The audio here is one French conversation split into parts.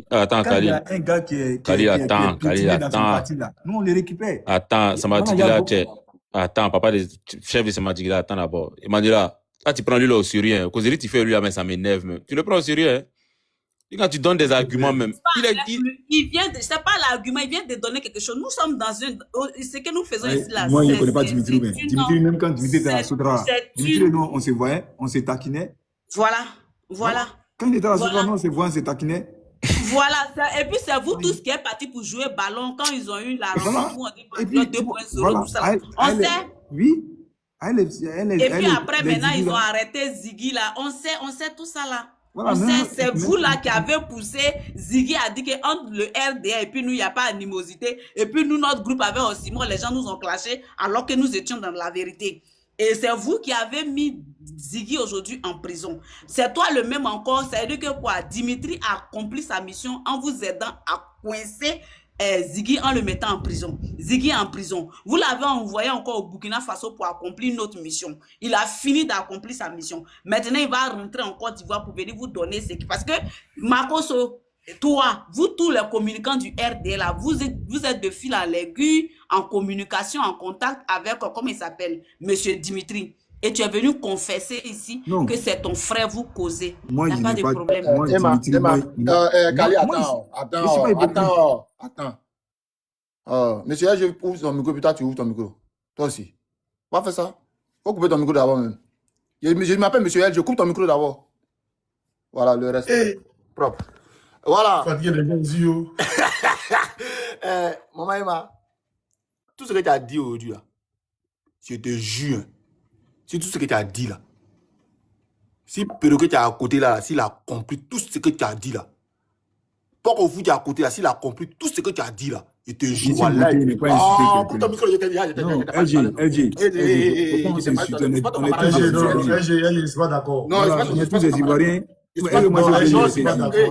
Attends, Quand il y Kali. a un gars qui est Kali, attends, Kali, piétiné dans son attends. parti là, nous on les récupère. Attends, ça m'a dit Maintenant, il que y a là, beaucoup. attends, papa, chef de Samadigila, attends d'abord. Il m'a dit là, tu prends lui là au sérieux. Hein. Causerie, tu fais lui là, mais ça m'énerve même. Tu le prends au sérieux, hein. Et quand tu donnes des arguments même. Il vient de, c'est pas l'argument, il vient de donner quelque chose. Nous sommes dans ce que nous faisons ici là. Moi, je ne connais pas Dimitri. Dimitri, même quand Dimitri était à la Soudra, Dimitri, nous, on se voyait, on se taquinait. Voilà. Quand il était à la Soudra, nous, on se voyait, on se taquinait. Voilà, et puis c'est vous tous qui êtes partis pour jouer ballon quand ils ont eu la rencontre où on dit Patriote 2.0, tout ça. On sait. Oui. Et puis après, maintenant, ils ont arrêté Ziggy là. On sait tout ça là. Voilà, c'est vous là qui avez poussé. Ziggy a dit qu'entre le RDA et puis nous, il n'y a pas d'animosité. Et puis nous, notre groupe avait aussi, moi, les gens nous ont clashé alors que nous étions dans la vérité. Et c'est vous qui avez mis Ziggy aujourd'hui en prison. C'est toi le même encore. C'est-à-dire que quoi? Dimitri a accompli sa mission en vous aidant à coincer Ziggy en le mettant en prison. Ziggy est en prison. Vous l'avez envoyé encore au Burkina Faso pour accomplir notre mission. Il a fini d'accomplir sa mission. Maintenant, il va rentrer en Côte d'Ivoire pour venir vous donner ce qui... Parce que, Makoso, toi, vous tous les communicants du RD, là, vous êtes de fil à l'aiguille, en communication, en contact avec, comment il s'appelle, Monsieur Dimitri. Et tu es venu confesser ici que c'est ton frère, vous causez. Moi, il n'y a pas de problème. Kali, attends. Monsieur, je ouvre ton micro, puis toi, tu ouvres ton micro. Toi aussi. On va faire ça. Faut couper ton micro d'abord même. Je m'appelle Monsieur L, je coupe ton micro d'abord. Voilà, le reste. Propre. Voilà. Fatigué de gens yeux. Maman Emma, tout ce que tu as dit aujourd'hui, là, je te jure, c'est tout ce que tu as dit là. Si Péro que tu as à côté là, s'il a compris tout ce que tu as dit là, pas qu'au foot tu as à côté là, s'il a compris tout ce que tu as dit là, je te jure. Voilà. Coupe ton micro, je t'ai dit. LG, c'est pas d'accord. Non, on est tous des Ivoiriens. Je suis pas d'accord.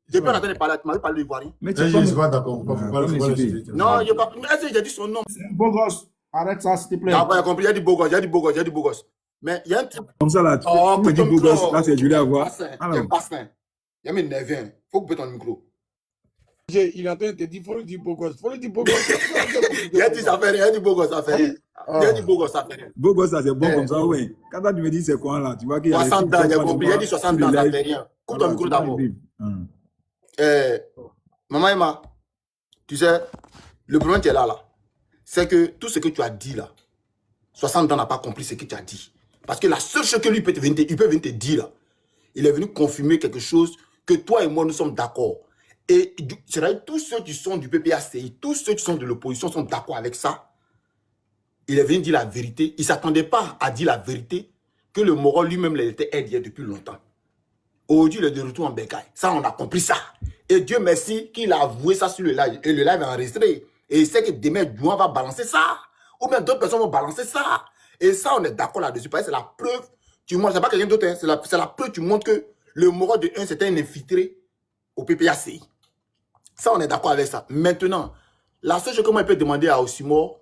Je peux en train de parler, tu m'avais parlé d'Ivoirien. Mais je suis pas d'accord. Non, je pas. J'ai dit son nom. Beau gosse, arrête ça, s'il te plaît. T'as pas compris, j'ai dit beau gosse. Mais il y a un truc. Comme ça là, tu me dis beau gosse, là c'est joli à voir. Il y a mes nerveux, faut couper ton micro. Il est en train de te dire, faut le dire beau gosse. Il a dit ça fait rien, il a dit beau gosse, ça fait rien. Il a dit beau gosse, ça fait rien. Beau gosse, ça c'est bon comme ça, ouais. Quand tu me dis c'est quoi là, tu vois qu'il y a 60 ans, j'ai compris, il a dit 60 ans, ça fait rien. Coupe ton micro d'abord. Maman Emma, tu sais, le problème qui est là, c'est que tout ce que tu as dit là, 60 ans n'a pas compris ce que tu as dit. Parce que la seule chose que lui peut venir te dire là, il est venu confirmer quelque chose que toi et moi nous sommes d'accord. Et c'est-à-dire tous ceux qui sont du PPACI, tous ceux qui sont de l'opposition sont d'accord avec ça. Il est venu dire la vérité. Il ne s'attendait pas à dire la vérité que le Moro lui-même l'était aidé depuis longtemps. Aujourd'hui, il est de retour en bécaye. Ça, on a compris ça. Et Dieu merci qu'il a avoué ça sur le live. Et le live est enregistré. Et il sait que demain, Douan va balancer ça. Ou même d'autres personnes vont balancer ça. Et ça, on est d'accord là-dessus. Parce que c'est la preuve. Tu montres, c'est pas quelqu'un d'autre. Hein, c'est la preuve. Tu montres que le Moro de 1, c'était un infiltré au PPACI. Ça, on est d'accord avec ça. Maintenant, la seule chose que moi, je peux demander à Osimor,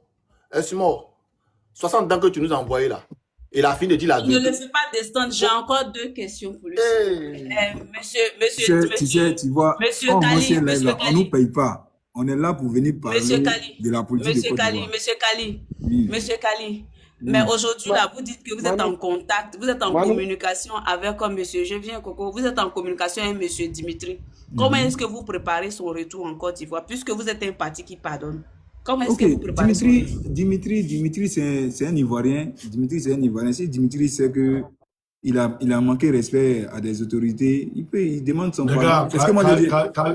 60 ans que tu nous as envoyé là, il a fini de dire la vérité. Ne le fais pas descendre. J'ai encore 2 questions pour lui. Tu vois, on ne nous paye pas. On est là pour venir parler de la politique de Côte d'Ivoire. Monsieur Kali. Mais aujourd'hui, là, vous dites que vous êtes en contact, vous êtes en communication avec monsieur, je viens Coco, vous êtes en communication avec monsieur Dimitri. Comment est-ce que vous préparez son retour en Côte d'Ivoire, puisque vous êtes un parti qui pardonne? Comment est-ce que vous préparez son retour? Dimitri, c'est un Ivoirien. Dimitri, c'est un Ivoirien. Si Dimitri sait que il a manqué respect à des autorités, il demande son pardon. C'est ce que moi je dis.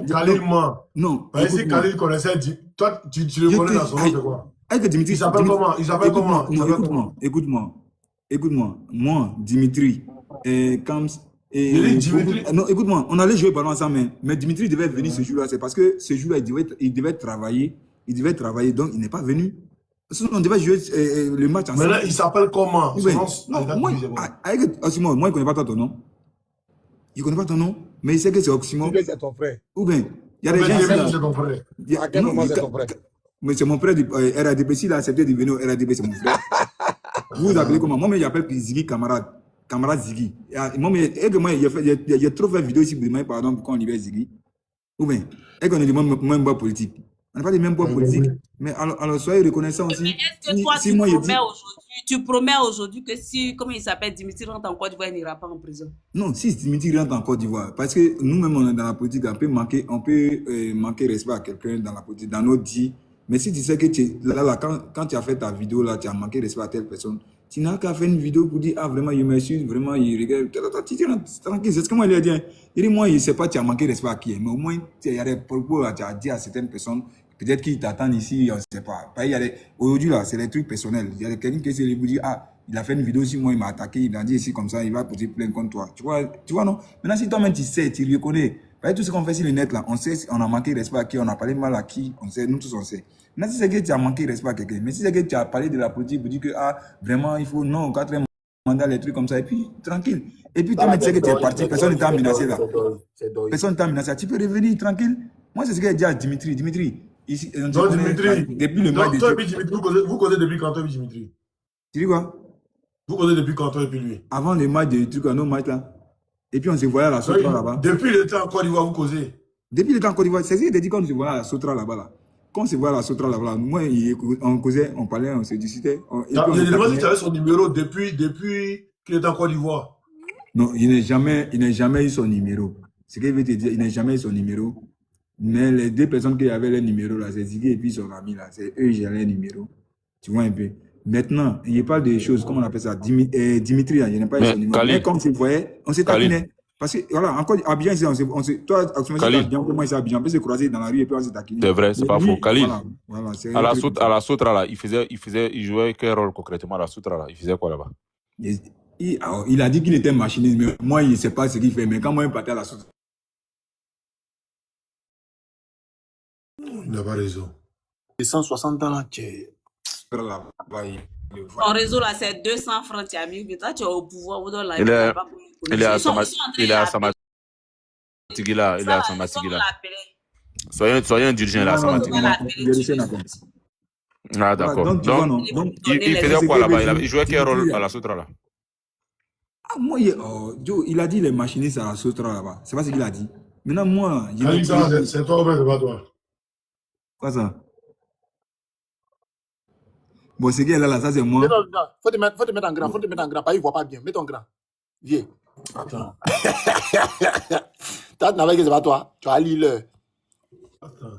Khalil ment. Non. Si Khalil connaissait, toi, tu le connais dans son nom de quoi? Dimitri, il s'appelle comment? Écoute-moi. Moi, Dimitri, non, écoute-moi, on allait jouer ballon ensemble, mais Dimitri devait venir ce jour-là. C'est parce que ce jour-là, il devait travailler. Donc il n'est pas venu. On devait jouer le match ensemble. Mais là, il s'appelle comment? Moi, il ne connaît pas ton nom. Il ne connaît pas ton nom, mais il sait que c'est Oxymore. C'est ton frère. Ou bien, il y a des gens. C'est ton frère. À quel moment c'est ton frère? Mais c'est mon frère du RADP. S'il a accepté de venir au RADP, c'est mon frère. Vous vous appelez comment? Moi, mais j'appelle Ziggy camarade. camarade Ziggy. Moi, j'ai trop fait vidéo ici pour demander pardon pour qu'on libère Ziggy. Ou bien, est-ce qu'on est du même bois politique? On n'a pas les mêmes bois politiques. Mais alors, soyez reconnaissants aussi. Mais est-ce que toi, tu promets aujourd'hui que si, comment il s'appelle, Dimitri rentre en Côte d'Ivoire, il n'ira pas en prison? Non, si Dimitri rentre en Côte d'Ivoire, parce que nous-mêmes, on est dans la politique, on peut manquer respect à quelqu'un dans la politique, dans notre vie. Mais si tu sais que quand tu as fait ta vidéo, là, tu as manqué respect à telle personne, tu n'as qu'à faire une vidéo pour dire, ah, vraiment, il m'excuse, vraiment, il regarde. Tu dis, tranquille, c'est ce que moi, il a dit. Il dit, moi, il ne sait pas, tu as manqué respect à qui, mais au moins, il y a des propos, tu as dit à certaines personnes, peut-être qu'ils t'attendent ici, on ne sait pas. Aujourd'hui, là, c'est des trucs personnels. Il y a quelqu'un qui essaie de vous dire, ah, il a fait une vidéo sur moi, il m'a attaqué, il a dit ici comme ça, il va poser plainte contre toi. Tu vois, non? Maintenant, si toi-même, tu sais, tu reconnais, tout ce qu'on fait sur le net, là, on sait, on a manqué respect à qui, on a parlé mal à qui, on sait, nous tous, on sait. Maintenant, si c'est que tu as manqué respect à quelqu'un, mais si c'est que tu as parlé de la politique pour dire que, ah, vraiment, il faut, non, 4e mandat, les trucs comme ça, et puis, tranquille. Et puis, toi-même, tu sais que tu es parti, personne ne t'a menacé, là. Personne ne t'a menacé, tu peux revenir, tranquille. Moi, c'est ce que j'ai dit à Dimitri. Dimitri, ici, Non, Dimitri, depuis le mois de toi et puis Dimitri, vous causez depuis quand toi et puis Dimitri? Tu dis quoi? Vous causez depuis quand toi et puis lui? Avant le match de trucs à nos matchs, là. Et puis, on se voyait à la Sotra, là-bas. Depuis le temps en Côte d'Ivoire, vous causez? Depuis le temps en Côte d'Ivoire, c'est ce que je dit quand on se voyait à la Sotra, là-bas, là. Quand on se voyait à la Sotra, là-bas, moi, on causait, on parlait, on se discutait. Je demande si tu avais son numéro depuis qu'il est en Côte d'Ivoire. Non, il n'a jamais eu son numéro. Ce qu'il veut te dire, il n'a jamais eu son numéro. Mais les deux personnes qui avaient le numéro, là, c'est Ziggy et puis son ami, là. C'est eux qui avaient le numéro. Tu vois un peu. Maintenant, il parle des choses, comment on appelle ça, Dimitri, là, il n'a pas eu son numéro. Mais comme tu voyais, on s'est taquiné. Parce que, voilà, encore, à Abidjan, toi, Abidjan, comment il s'est Abidjan, on peut se croiser dans la rue et puis on s'est taquiné. C'est vrai, c'est pas faux. Khalil, voilà, à la Sotra, là, il jouait quel rôle concrètement à la Sotra, là? Il faisait quoi là-bas? Il a dit qu'il était machiniste, mais moi, il ne sait pas ce qu'il fait. Mais quand moi, il partait à la Sotra. Il n'a pas raison. 160 ans là, tu es. Ton réseau là, c'est 200 francs, tu as mis. Mais toi, tu es au pouvoir, vous donnez il est à Samatigui là. Il est à Samatigui là. Soyez indulgents là, Samatigui. Ah, d'accord. Donc, il faisait quoi là-bas? Il jouait quel rôle à la Sotra là? Ah, moi, Joe, il a dit les machinistes à la Sotra là-bas. C'est pas ce qu'il a dit. Maintenant, moi, c'est toi ou bien c'est pas toi? Quoi ça? Bon, c'est qu'elle là, ça c'est moi. Faut te mettre en grand, pas, il voit pas bien. Mets ton grand. Viens. Attends. T'as n'avais que c'est pas toi. Tu as l'île. Attends.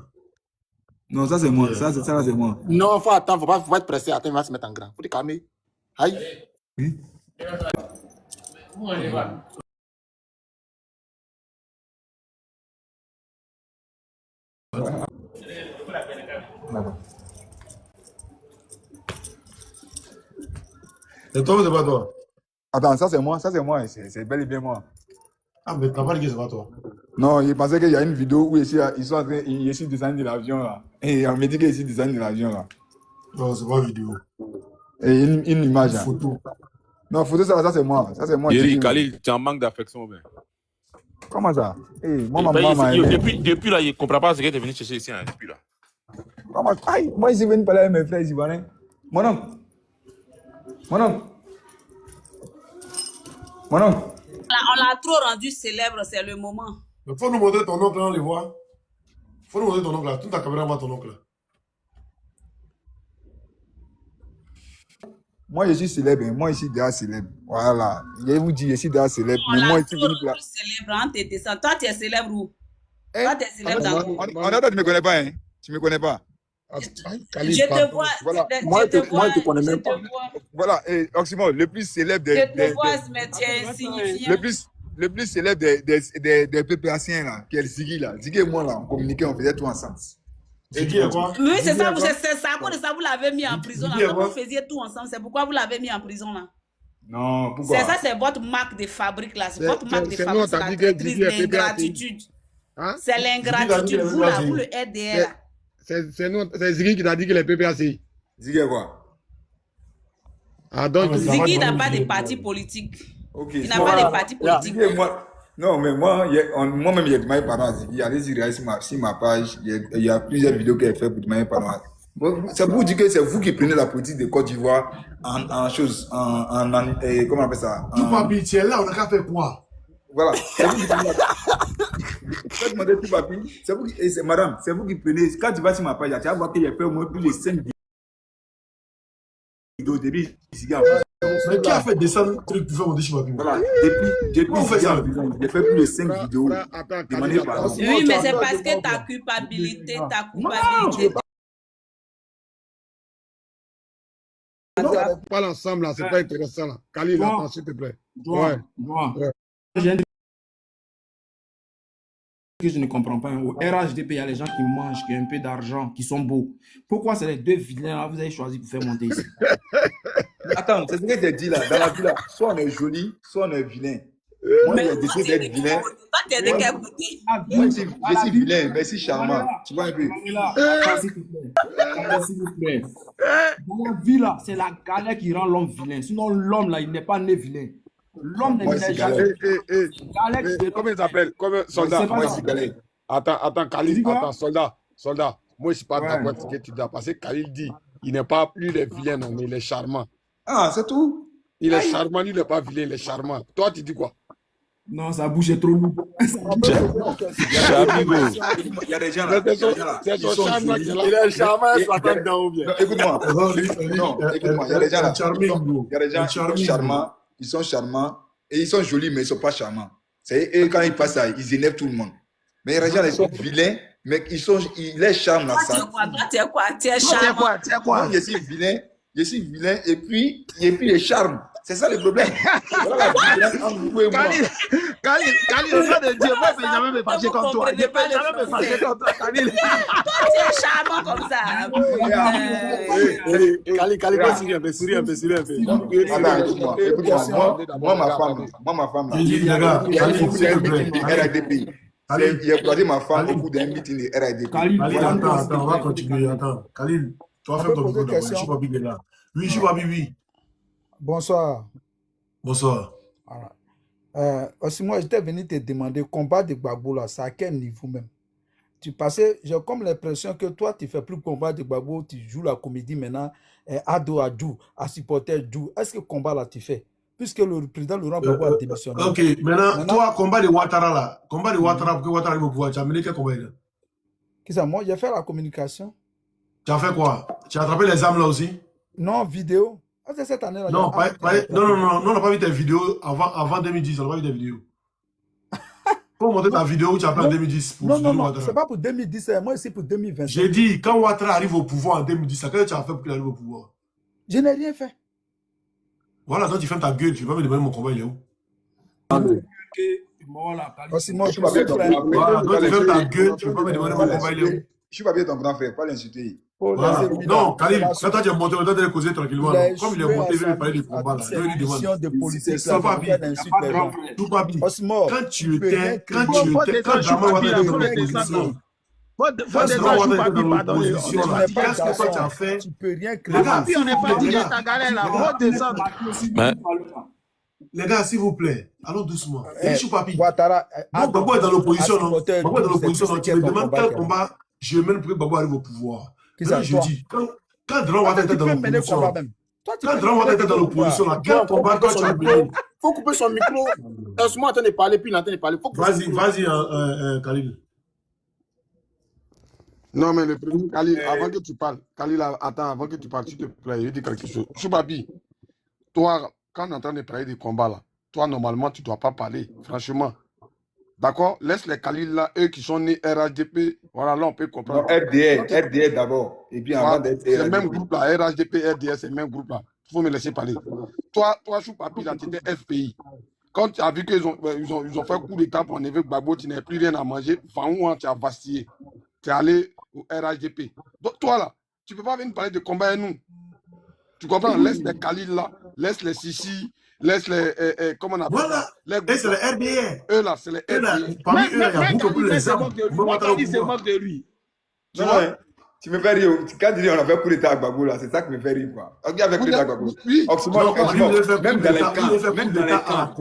Non, ça c'est moi. Ça c'est moi. Non, faut attendre, faut pas être pressé. Attends, il va se mettre en grand. Faut te calmer. Aïe. Oui? C'est toi ou c'est pas toi? Attends, ça c'est moi, c'est bel et bien moi. Ah, mais t'as pas dit que c'est pas toi. Non, il pensait qu'il y a une vidéo où ils sont en train, il descendu de l'avion là. Et on me dit qu'il est descendu de l'avion là. Non, c'est pas vidéo. Et une image. Une photo. Non, photo ça c'est moi. Ça c'est moi. Khalil, tu en manques d'affection, ben. Comment ça? Moi, depuis là, il ne comprend pas ce que tu es venu chercher ici, hein, depuis là. Comment? Aïe, moi, je suis venu parler avec mes frères ivoiriens. Mon oncle. On l'a trop rendu célèbre, c'est le moment. Il faut nous montrer ton oncle, on les voit. Faut nous montrer ton oncle là. Toute ta caméra voit ton oncle là. Moi, je suis célèbre. Moi, je suis déjà célèbre. Voilà. Je vous dis, je suis déjà célèbre. On mais moi, l'a je suis trop venu là. rendu célèbre, hein, t'es descendu. Toi, tu es célèbre où? Toi, tu es célèbre dans où? Tu ne me connais pas, hein? Tu ne me connais pas. Je te vois. Voilà. Moi, je te connais même pas. Voilà. Et Oxymore, le plus célèbre des. Je te vois, mais tu es insignifiant. Le plus célèbre des PPAciens, là, qui est le Ziggy, là. Ziggy et moi, là, on communiquait, on faisait tout ensemble. Ziggy est quoi? Oui, c'est ça, c'est à cause de ça, vous l'avez mis en prison, là. Quand vous faisiez tout ensemble, c'est pourquoi vous l'avez mis en prison, là. Non, pourquoi? C'est ça, c'est votre marque de fabrique, là. C'est votre marque de fabrique, c'est la traîtrise, l'ingratitude. C'est l'ingratitude, vous, là, vous, le RDR, là. C'est Ziggy qui t'a dit que les PPAC. Ziggy est quoi? Ah, donc, Ziggy n'a pas de parti politique. Okay. Il n'a pas de parti politique. Non, mais moi-même, j'ai demandé pardon à Ziggy. Allez-y, regarder sur ma page. Il y a plusieurs vidéos qu'il a fait pour demander pardon Bon, c'est pour vous dire que c'est vous qui prenez la politique de Côte d'Ivoire comment on appelle ça? Tout papi, tu es là, on a qu'à faire quoi? Voilà. C'est vous qui prenez Quand tu demandes tout papi, c'est vous qui, madame, c'est vous qui prenez. Quand tu vas sur ma page, tu vas voir qu'il y a fait au moins plus de 5 vidéos depuis ici en France. Mais qui a fait descendre le truc pour faire monter chez papi? Voilà. Depuis on fait ça? j'ai fait plus de 5 vidéos Attends, demandées Khalil, par Oui, mais c'est parce que ta culpabilité. On parle ensemble là, c'est pas intéressant là. Khalil, attends, s'il te plaît. Ouais. Que je ne comprends pas. Au RHDP, il y a les gens qui mangent, qui ont un peu d'argent, qui sont beaux. Pourquoi c'est les deux vilains là, vous avez choisi pour faire monter ici? Attends, c'est ce que j'ai dit là. Dans la vie là, soit on est joli, soit on est vilain. Moi, j'ai décidé d'être vilain. Toi, tu es de quel côté? Moi, je suis vilain, mais si charmant. Tu vois un peu. S'il vous plaît. Dans la vie là, c'est la galère qui rend l'homme vilain. Sinon, l'homme là, il n'est pas né vilain. L'homme n'est jamais. Comment il s'appelle? Soldat. Moi, Attends, Khalil, attends, soldat. Moi, je suis pas d'accord avec ce que tu dis. Parce que Khalil dit, il n'est pas plus le vilain, non, mais il est charmant. Ah, c'est tout. Il est charmant, il n'est pas vilain, il est charmant. Toi, tu dis quoi? Non, sa bouche est trop lourde. Il y a des gens là. C'est son charme qui est là. Il est charmant, il s'attend dedans ou bien. Écoute-moi. Non, écoute-moi. Il y a des gens là. Il y a des gens qui sont charmants. Ils sont charmants et ils sont jolis, mais ils ne sont pas charmants. Et quand ils passent ça, ils énervent tout le monde. Mais les gens, ils sont vilains, mais ils les charment dans ça. Tu es quoi? Tu es charmant. Moi, je suis vilain et puis les charmes. C'est ça le problème. Voilà la différence entre vous et moi. Khalil, au nom de Dieu, moi, je ne vais jamais me fâcher comme toi. Je ne vais jamais me fâcher comme toi, Khalil. Toi, tu es charmant comme ça. Khalil, souris un peu. Attends, écoute-moi. Moi, ma femme, là. Il a croisé ma femme au bout d'un meeting de RADP. Khalil, attends, on va continuer. Attends, Khalil, tu vas faire ton micro d'abord. Je suis pas bien là. Oui, je suis pas bien, oui. Bonsoir. Bonsoir. Voilà. Aussi, moi, j'étais venu te demander, combat de Gbagbo, là, c'est à quel niveau même? Tu passais, j'ai comme l'impression que toi, tu ne fais plus combat de Gbagbo, tu joues la comédie maintenant, à dos à Djou, à supporter Djou. Est-ce que combat là, tu fais? Puisque le président Laurent Gbagbo a démissionné. Ok, maintenant, toi, combat de Ouattara là, combat de Ouattara pour que Ouattara arrive au pouvoir, tu as mené quel combat là? Qui ça? Moi, j'ai fait la communication. Tu as fait quoi? Tu as attrapé les armes là aussi? Non, vidéo. Ah, c'est cette année-là. Non, on n'a pas vu tes vidéos avant 2010, on n'a pas vu tes vidéos. Faut montrer ta vidéo que tu as fait en 2010. Non, c'est pas pour 2010, moi c'est pour 2020. J'ai dit, quand Ouattara arrive au pouvoir en 2010, qu'est-ce que tu as fait pour qu'il arrive au pouvoir? Je n'ai rien fait. Voilà, donc tu fermes ta gueule, tu vas me demander mon combat, il est où? Aussi, moi, je voilà, donc tu fermes ta gueule, tu vas me demander mon combat, il est où? Je suis pas bien ton grand frère, pas l'insulter. Voilà. Non, Khalil, quand tu as monté, on t'a causer tranquillement. Comme il est monté, il veut parler du combat. Là. Je lui demande. C'est ça, papi. Tout papi. Quand tu étais, quand Draman Ouattara était dans l'opposition, qu'est-ce que tu as fait? Tu peux rien créer. Papi, on est fatigué de ta galère là. Faut descendre. Les gars, s'il vous plaît, allons doucement. Papi. Ouattara. Gbagbo est dans l'opposition, non? Gbagbo est dans l'opposition, donc tu me demandes quel combat je mène pour que Gbagbo arrive au pouvoir. Là, je dis, quand Draman Ouattara était dans l'opposition, quel combat toi tu as mené? Faut couper son micro. Laisse-moi en train de parler, puis il est en train de parler. Vas-y, Khalil. Non, mais le premier, Khalil, avant que tu parles, Khalil, attends, avant que tu parles, s'il te plaît, je dis quelque chose. Choubabi, toi, quand on est en train de parler des combats là, toi, normalement, tu ne dois pas parler, franchement. D'accord? Laisse les Khalil là, eux qui sont nés RHDP, voilà, là, on peut comprendre. Non, RDR d'abord. Et puis avant d'être c'est le même groupe là, RHDP, RDR, c'est le même groupe là. Il faut me laisser parler. Toi, Choupapi, là, tu étais FPI. Quand tu as vu qu'ils ont fait coup d'état pour enlever Gbagbo, tu n'avais plus rien à manger. Enfin, tu as vacillé. Tu es allé au RHDP. Donc, toi là, tu ne peux pas venir parler de combat à nous. Tu comprends? Laisse les Khalil là, laisse les Sissi, laisse les. Comment on appelle ça? Voilà. Et c'est les RDR. Eux là, c'est les RDR. Parmi eux, il y a beaucoup de gens. Il se moque de lui. Tu vois? Tu me fais rire. Quand tu dis on a fait coup d'état à Gbagbo là, c'est ça qui me fait rire quoi. Regarde avec coup d'état à Gbagbo. Oui. Même dans les camps. Même dans les camps.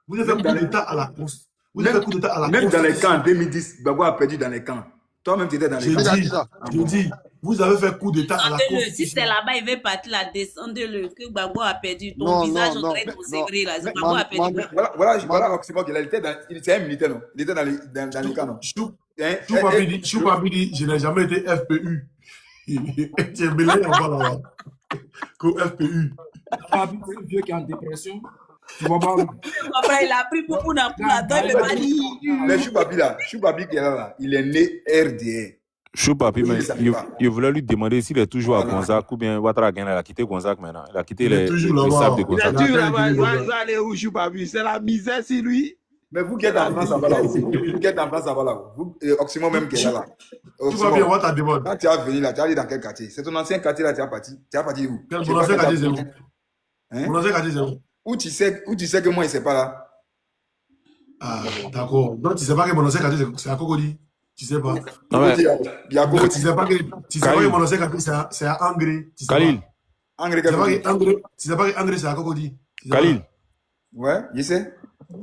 Vous avez fait coup d'état à la Constitution. Même dans les camps en 2010, Gbagbo a perdu dans les camps. Toi-même, tu étais dans les Je camps. dis, vous avez fait coup d'état à la Descendez-le. Si constitution. c'est là-bas, il veut partir là, descendez-le. Que Gbagbo a perdu. Ton Non, visage, non, on dirait non, ton non. sévré là. Mais Gbagbo a perdu. Voilà, c'est bon qu'il était dans. C'est un militaire, non? Il était dans les camps, non? Choupapi dit, je n'ai jamais été FPU. Tu es mêlé en bas là-bas. Qu'au FPU. Papi, c'est un vieux qui est en dépression. Tu vois pas. Il a pris pour la dent, il peut pas dire. Mais Choupapi qui est là, il est né RDR. Choupapi, mais Oui, il voulait lui demander s'il est toujours à Gonzague ou bien Ouattara Guène, il a quitté Gonzague maintenant. Il a quitté Il est le toujours là-bas. sable de Il a Gonzague. toujours là-bas, il va aller où, Choupapi? C'est la misère, c'est lui. Mais vous qui êtes en France, ça va là. Vous qui êtes en France, ça va là. Vous, Oxymore même qui est là. Choupapi, on va ta demande. Quand tu as venu là, tu as allé dans quel quartier? C'est ton ancien quartier là, tu as parti. Tu as parti où? Quel mon ancien quartier, c'est où? Hein? Mon ancien quartier, c'est où? Où tu sais que moi, il ne sait pas là. Ah, d'accord. Donc, tu ne sais pas que mon ancien quartier, c'est à Cocody? Tu ne sais pas. Non, mais Il y a beaucoup Tu ne sais pas que mon ancien quartier, c'est à Angré. Khalil, Angré, Tu ne sais pas que Angré, c'est à Cocody? Khalil, ouais, je sais.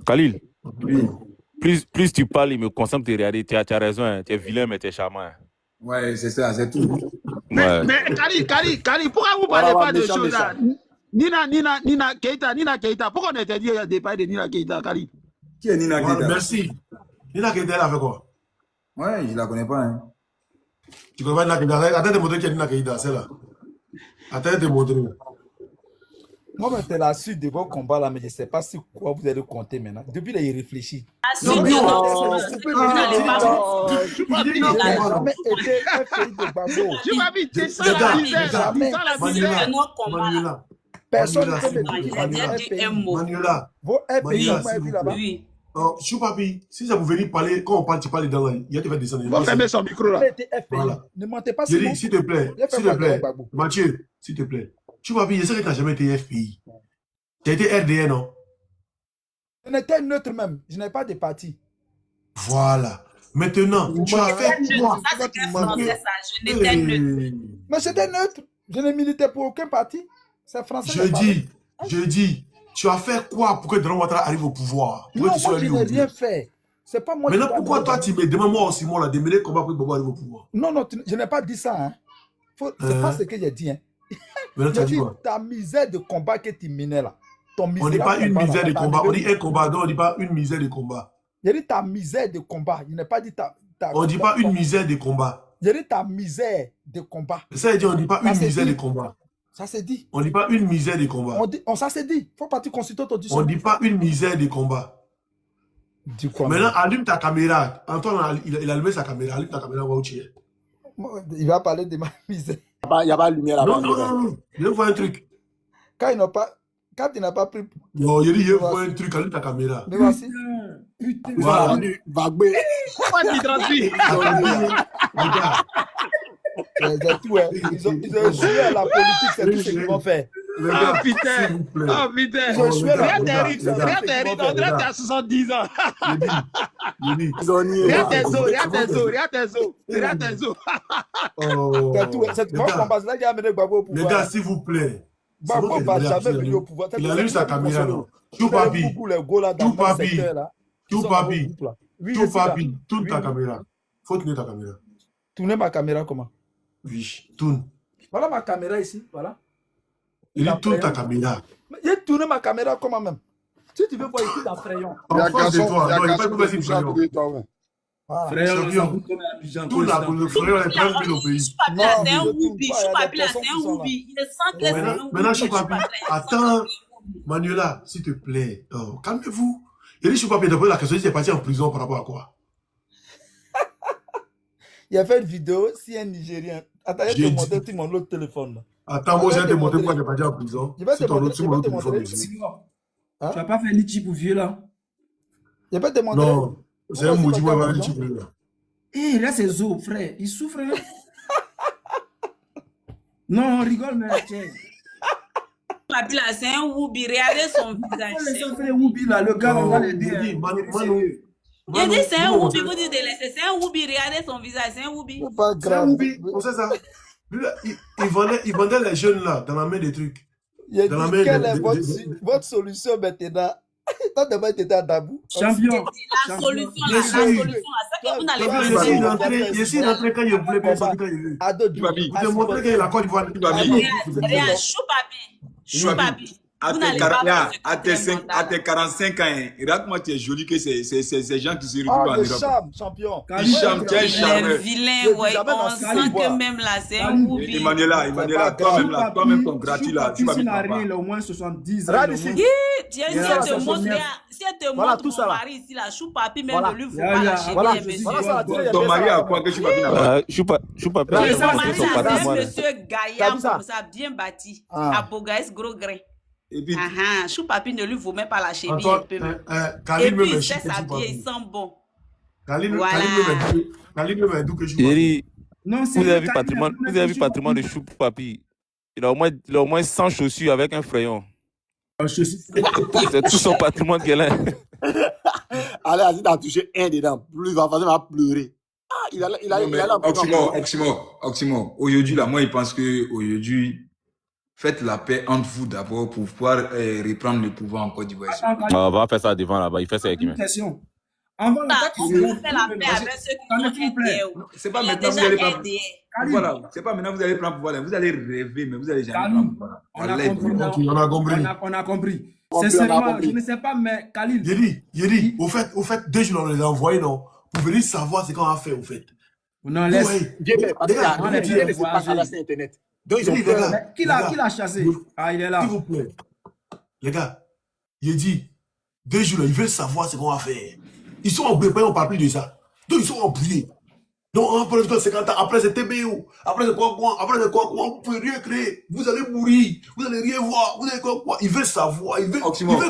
Khalil. Oui. Plus tu parles, il me concentre de regarder. Tu as raison, hein. Tu es vilain, mais tu es charmant. Hein. Ouais, c'est ça, c'est tout. Ouais. Mais Khalil, pourquoi vous ne parlez pas de choses là? Nina Keita, pourquoi on interdit le départ de Nina Keita, Khalil? Qui est Nina Keita? Merci. Nina Keita, elle a fait quoi? Ouais, je ne la connais pas. Hein. Tu connais pas Nina Keita? Attends de montrer qui est Nina Keita, c'est là. Attends de montrer. Moi, c'est la suite de vos combats là, mais je ne sais pas si quoi vous allez compter maintenant. Depuis là, il réfléchit. Non, mais jamais été un pays de Gbagbo. Choupapi, c'est ça la misère. Manuela. Personne ne peut Manuela. Vos pays, vous m'avez vu là-bas. Oui. Choupapi, si ça vous venez parler, quand on parle, tu parles dedans là, il y a te faire descendre. Il va fermer son micro là. Voilà. Ne mentez pas Je si dis, s'il te plaît, Mathieu, s'il te plaît. Choupapi, je sais que tu n'as jamais été FPI. Tu as été RDN, non? Je n'étais neutre même. Je n'ai pas de parti. Voilà. Maintenant, tu as fait quoi? Ça, c'était français, ça. Je n'étais neutre. Mais j'étais neutre. Je ne militais pour aucun parti. C'est français. Je dis, tu as fait quoi pour que Draman Ouattara arrive au pouvoir? Non, moi, je n'ai rien fait. C'est pas moi. Maintenant, pourquoi toi, tu me demandes, moi aussi, moi, la démêlée combat pour que Gbagbo arrive au pouvoir? Non, je n'ai pas dit ça. Hein. C'est pas ce que j'ai dit. Hein. Maintenant, tu as dit quoi? Ta misère de combat que tu menais là. On ne dit pas une misère de combat. On dit un combat. Donc, on ne dit pas une misère de combat. J'ai dit ta misère de combat. Je n'ai pas dit ta on ne dit pas une misère de combat. J'ai dit ta misère de combat. Ça veut dire on ne dit pas une misère de combat. Ça s'est dit. On ne dit pas une misère de combat. Ça s'est dit. Il faut partir consulter ton On ne dit pas une misère de combat. Dis quoi? Maintenant, allume ta caméra. Antoine, il a allumé sa caméra. Allume ta caméra, on va où tu es. Il va parler de ma misère. Il n'y a pas de lumière là-bas. Non. Je vois un truc. Quand il n'a pas pris. Non, je dis, je vois un truc. Allume ta caméra. Mais voici. Voilà. Vagbé. Pourquoi tu transmis? Regarde. Ils ont joué à la politique, c'est tout ce qu'ils vont faire. Oh putain. Oh putain. Ils ont joué à la politique. Regarde tes rides, on dirait que tu as 70 ans. Regarde tes os. C'est mon combat, c'est là qui a amené Gbagbo au pouvoir. Les gars, s'il vous plaît. Gbagbo ne va jamais venir au pouvoir. Il allume sa caméra. Choupapi, tourne ta caméra. Faut tourner ta caméra. Tourner ma caméra comment? Oui, tourne. Voilà ma caméra ici, voilà. Il dit tourne ta caméra. J'ai tourné ma caméra comment même? Si tu veux voir ici dans Crayon. En face de toi, non, il n'y a pas de mauvaise Crayon. Tout là, pour le frère, on est plein de au pays. C'est un Woubi. Choupapi, c'est un Woubi. Il sent que c'est un Woubi. Maintenant, Choupapi, attends, Manuela, s'il te plaît, calmez-vous. Il dit Choupapi, d'après la question, il est parti en prison par rapport à quoi? Il a fait une vidéo, si un Nigérien. Attends, je vais te montrer mon autre téléphone. Là. Attends, moi, je vais te montrer pourquoi tu n'es pas déjà en prison. Je vais te montrer. Tu n'as pas fait Litchi pour vieux là? Je vais te montrer. Non, c'est un maudit, moi, un Litchi pour vieux là. Eh, là, c'est os, frère. Il souffre là. Non, on rigole, mais tiens. Papi là, c'est un Woubi. Regardez son visage. Les gens font Woubi là, le gars, on va les dire. Il dit c'est un Woubi, vous dites de laisser. C'est un Woubi, regardez son visage, c'est un Woubi. C'est pas grave. C'est un Woubi, on sait ça. Il vendait les jeunes là, dans la main des trucs. Il a dit quelle est votre solution maintenant? Pas de mettre à Dabou. La Champion. solution, c'est vous n'allez Je plus suis dire. rentré, je suis rentré quand je voulais bien sortir quand je veux. Vous démontrez que la Côte d'Ivoire n'est pas Regarde, Choupapi, vous n'allez pas À tes 45 ans, regarde comment tu es joli que ces gens qui se retrouvent Ah, en le Europe. charme, champion. Il charme, tu es les charmeur. vilains, ouais, on sent que même là, c'est un movie. Emmanuela, toi-même ton gratuit là, tu vas Choupapi, s'il n'a vite rien, il a au moins 70 ans. Regarde il a au ici. moins- Tiens, si Voilà, elle te ça, montre, c'est regarde, si elle te Voilà, montre tout ça, mon là. mari ici, là, Choupapi, même Voilà. ne lui faut Yeah, pas yeah, la chérie, voilà, monsieur. voilà, ça, tu ton mari a quoi que Choupapi n'a pas? Choupapi Oui, a son démontré mari, son là, c'est un patrimoine. monsieur T'as gaillard vu ça? comme ça, bien bâti. Ah. À Bogaïs, gros grain. Et puis, Choupapi ne lui vaut même pas la chérie. Antoine, Et Khalid puis, me il sait chic que s'habiller, il Choupapi. sent bon. Khalid Voilà. me dit que J'ai Choupapi. dit, Non, c'est vous avez le vu Khalid, patrimoine, il a vous avez vu fait patrimoine de Choupapi. Il a au moins 100 chaussures avec un crayon. Je suis- C'est tout son patrimoine qu'elle a. Allez, Aziz a touché un dedans. Plus, il va pleurer. Ah, il a Oxymore. Aujourd'hui, là, moi, je pense que aujourd'hui, faites la paix entre vous d'abord pour pouvoir reprendre le pouvoir en Côte d'Ivoire. On va faire ça devant là-bas. Il fait ça avec qui Une même? question. Avant On peut faire la paix avec ceux qui Attendez, sont s'il vous plaît. RDR. C'est pas Il y a maintenant que vous déjà allez prendre. RDR. Voilà, c'est pas maintenant que vous allez prendre pouvoir, là. Vous allez rêver, mais vous allez jamais Khalid, prendre pouvoir. on a Wallahi, compris. bro. On a compris. On a compris. On a Sincèrement, compris. je ne sais pas, mais Khalid, J'ai dit, au fait, 2 jours, on les a envoyés, non, pour venir savoir ce qu'on a fait, au fait. non, laisse. Ouais. Dieu fait, parce Les gars, qu'il y a on est rien ne se bien passe à la voyagé. Internet. Donc, ils ont Les gars, peur. Mais qui l'a chassé? Ah, il est là. s'il vous plaît. Les gars, j'ai dit, 2 jours, là, ils veulent savoir ce qu'on va faire. Ils sont embrouillés, on ne parle plus de ça. Donc, ils sont embrouillés. Donc, après 50 ans, après c'est TBO, après c'est quoi, vous ne pouvez rien créer. Vous allez mourir, vous allez rien voir, vous allez quoi. Ils veulent savoir, ils veulent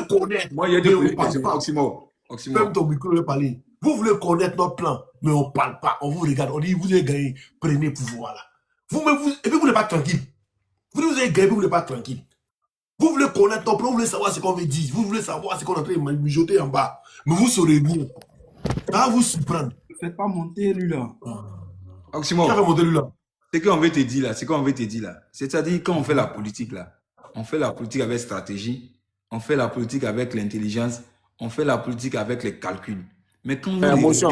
connaître. Moi, il y a Mais des on parle pas. Oxymore. Même ton micro veut parler. Vous voulez connaître notre plan, mais on ne parle pas. On vous regarde, on dit, vous avez gagné, prenez pouvoir là. Et puis vous n'êtes pas tranquille. Vous avez gagné, vous n'êtes pas tranquille. Vous voulez connaître notre plan, vous voulez savoir ce qu'on veut dire. Vous voulez savoir ce qu'on est en train de mijoter en bas. Mais vous saurez bien. Ça va vous surprendre. Ne faites pas monter lui là. Qui Oxymore. a fait monter lui là? Ce qu'on veut te dire là, c'est-à-dire quand on fait la politique là, on fait la politique avec stratégie, on fait la politique avec l'intelligence, on fait la politique avec les calculs. Mais quand vous Motion.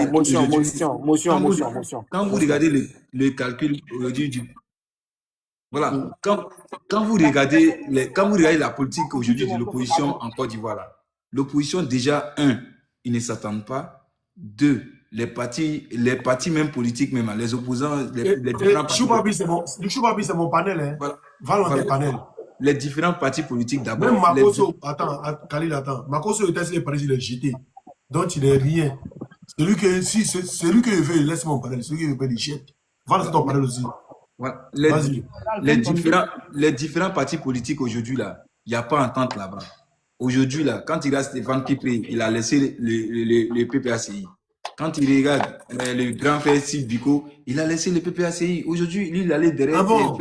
quand vous regardez les calculs aujourd'hui, voilà, quand vous regardez la politique aujourd'hui de l'opposition en Côte d'Ivoire là, l'opposition déjà, ils ne s'attendent pas. 2, les partis même politiques, même les opposants, les différents partis. Choupapi, c'est mon panel. Hein. Voilà. Voilà. Panel. Les différents partis politiques d'abord. Même Makoso, Khalid, attends. Makoso était sur les partis, il est jeté. Donc il n'est rien. Celui que je veux, laisse mon panel. Celui que je veux, il jette. Voilà, c'est ton panel aussi. Voilà. Vas-y. Les différents partis politiques aujourd'hui, là, il n'y a pas entente là-bas. Aujourd'hui, là, quand il regarde Stéphane Kipré, il a laissé le PPACI. Quand il regarde le grand frère Steve Biko, il a laissé le PPACI. Aujourd'hui, lui, il allait derrière. Ah bon?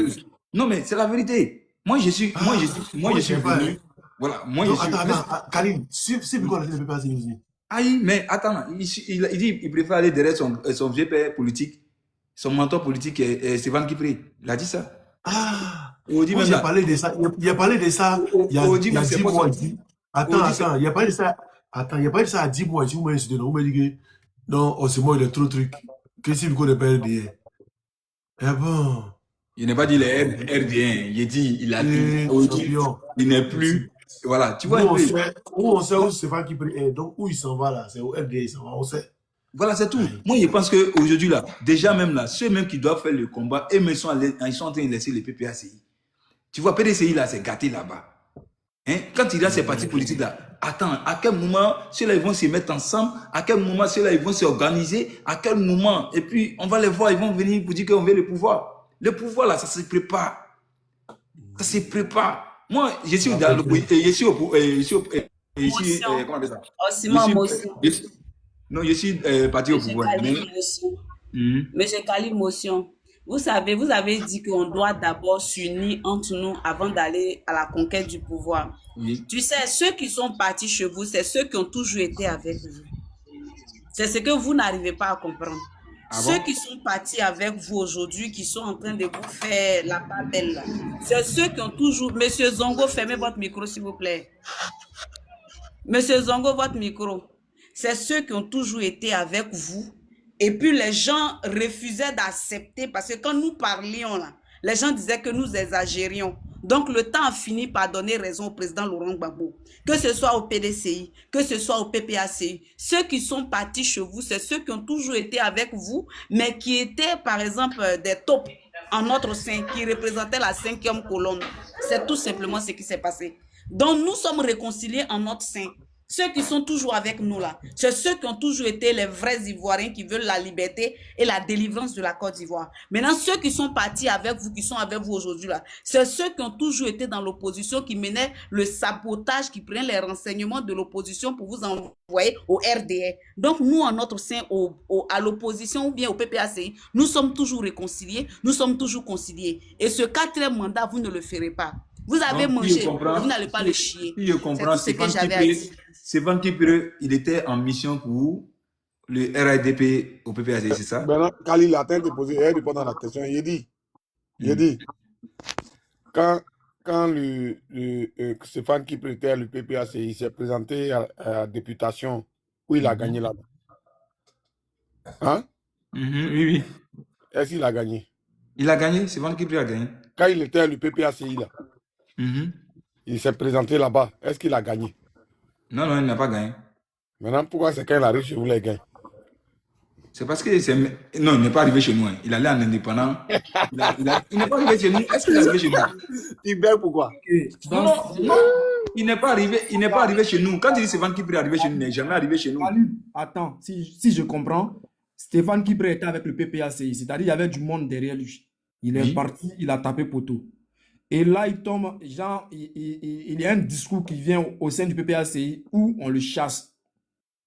Non, mais c'est la vérité. Moi, je suis venu. Voilà, moi, je suis. Attends, Khalid, c'est Biko a laissé le PPACI aussi. Aïe, mais attends, il dit il préfère aller derrière son vieux père politique, son mentor politique, Stéphane Kipré. Il a dit ça. Ah! On dit Moi, même j'ai là. parlé de ça. Il a parlé de ça il y a 10 mois ici. Attends, il a parlé de ça. Attends, il a parlé de ça à 10 mois ici. Vous m'avez dit, vous m'avez dit que non, oh, c'est moi, il est trop truc. Que si vous ne parlez de eh bon. Il n'a pas dit les RD1. Il a dit, il a dit, il n'est plus. Voilà, tu vois. Où on sait où Stéphane Kipré est. Donc, où il s'en va là, c'est au RD, il s'en va, on sait. Voilà, c'est tout. Moi, je pense qu'aujourd'hui, là, déjà même là, ceux même qui doivent faire le combat, eux, ils sont en train de laisser les PPACI. Tu vois, PDCI, là, c'est gâté là-bas. Hein? Quand il y a ces partis politiques là, attends, à quel moment ceux-là ils vont se mettre ensemble, à quel moment ceux-là ils vont s'organiser, à quel moment, et puis on va les voir, ils vont venir pour dire qu'on veut le pouvoir. Le pouvoir là, ça se prépare. Ça se prépare. Moi, je suis dans comment on appelle ça? Non, je suis parti au pouvoir. Monsieur Khalid, motion. Vous savez, vous avez dit qu'on doit d'abord s'unir entre nous avant d'aller à la conquête du pouvoir. Oui. Tu sais, ceux qui sont partis chez vous, c'est ceux qui ont toujours été avec vous. C'est ce que vous n'arrivez pas à comprendre. Ceux qui sont partis avec vous aujourd'hui, qui sont en train de vous faire la part belle là, c'est ceux qui ont toujours... Monsieur Zongo, fermez votre micro s'il vous plaît. Monsieur Zongo, votre micro. C'est ceux qui ont toujours été avec vous Et puis les gens refusaient d'accepter parce que quand nous parlions là, les gens disaient que nous exagérions. Donc le temps a fini par donner raison au président Laurent Gbagbo. Que ce soit au PDCI, que ce soit au PPACI, ceux qui sont partis chez vous, c'est ceux qui ont toujours été avec vous, mais qui étaient par exemple des taupes en notre sein, qui représentaient la 5e colonne. C'est tout simplement ce qui s'est passé. Donc nous sommes réconciliés en notre sein. Ceux qui sont toujours avec nous là, c'est ceux qui ont toujours été les vrais Ivoiriens qui veulent la liberté et la délivrance de la Côte d'Ivoire. Maintenant, ceux qui sont partis avec vous, qui sont avec vous aujourd'hui là, c'est ceux qui ont toujours été dans l'opposition, qui menaient le sabotage, qui prenaient les renseignements de l'opposition pour vous envoyer au RDR. Donc nous, en notre sein, à l'opposition ou bien au PPACI, nous sommes toujours réconciliés, nous sommes toujours conciliés. Et ce 4e mandat, vous ne le ferez pas. Vous avez mangé, vous n'allez pas le chier. Si je comprends, c'est tout ce que j'avais à dire. Stéphane Kipré, il était en mission pour le RADP au PPAC, c'est ça? Maintenant, Khalil a tenté de poser, il répond à la question. Il dit, quand Stéphane Kipré était le PPAC, il s'est présenté à la députation où il a gagné là-bas. Hein? Oui. Est-ce qu'il a gagné? Il a gagné, Stéphane Kipré a gagné. Quand il était le PPACI là, il s'est présenté là-bas. Est-ce qu'il a gagné? Non, il n'a pas gagné. Maintenant, pourquoi c'est quand il arrive chez vous, les gars? C'est parce que non, il n'est pas arrivé chez nous. Hein. Il allait en indépendant. Il n'est pas arrivé chez nous. Est-ce qu'il est arrivé chez nous? Tu belles pourquoi? Non, il n'est pas arrivé chez nous. Quand il dit Stéphane Kipré est arrivé chez nous, il n'est jamais arrivé chez nous. Attends, si je comprends, Stéphane Kipré était avec le PPACI, c'est-à-dire il y avait du monde derrière lui. Il est parti, il a tapé poteau. Et là, il tombe, genre, il y a un discours qui vient au sein du PPACI où on le chasse.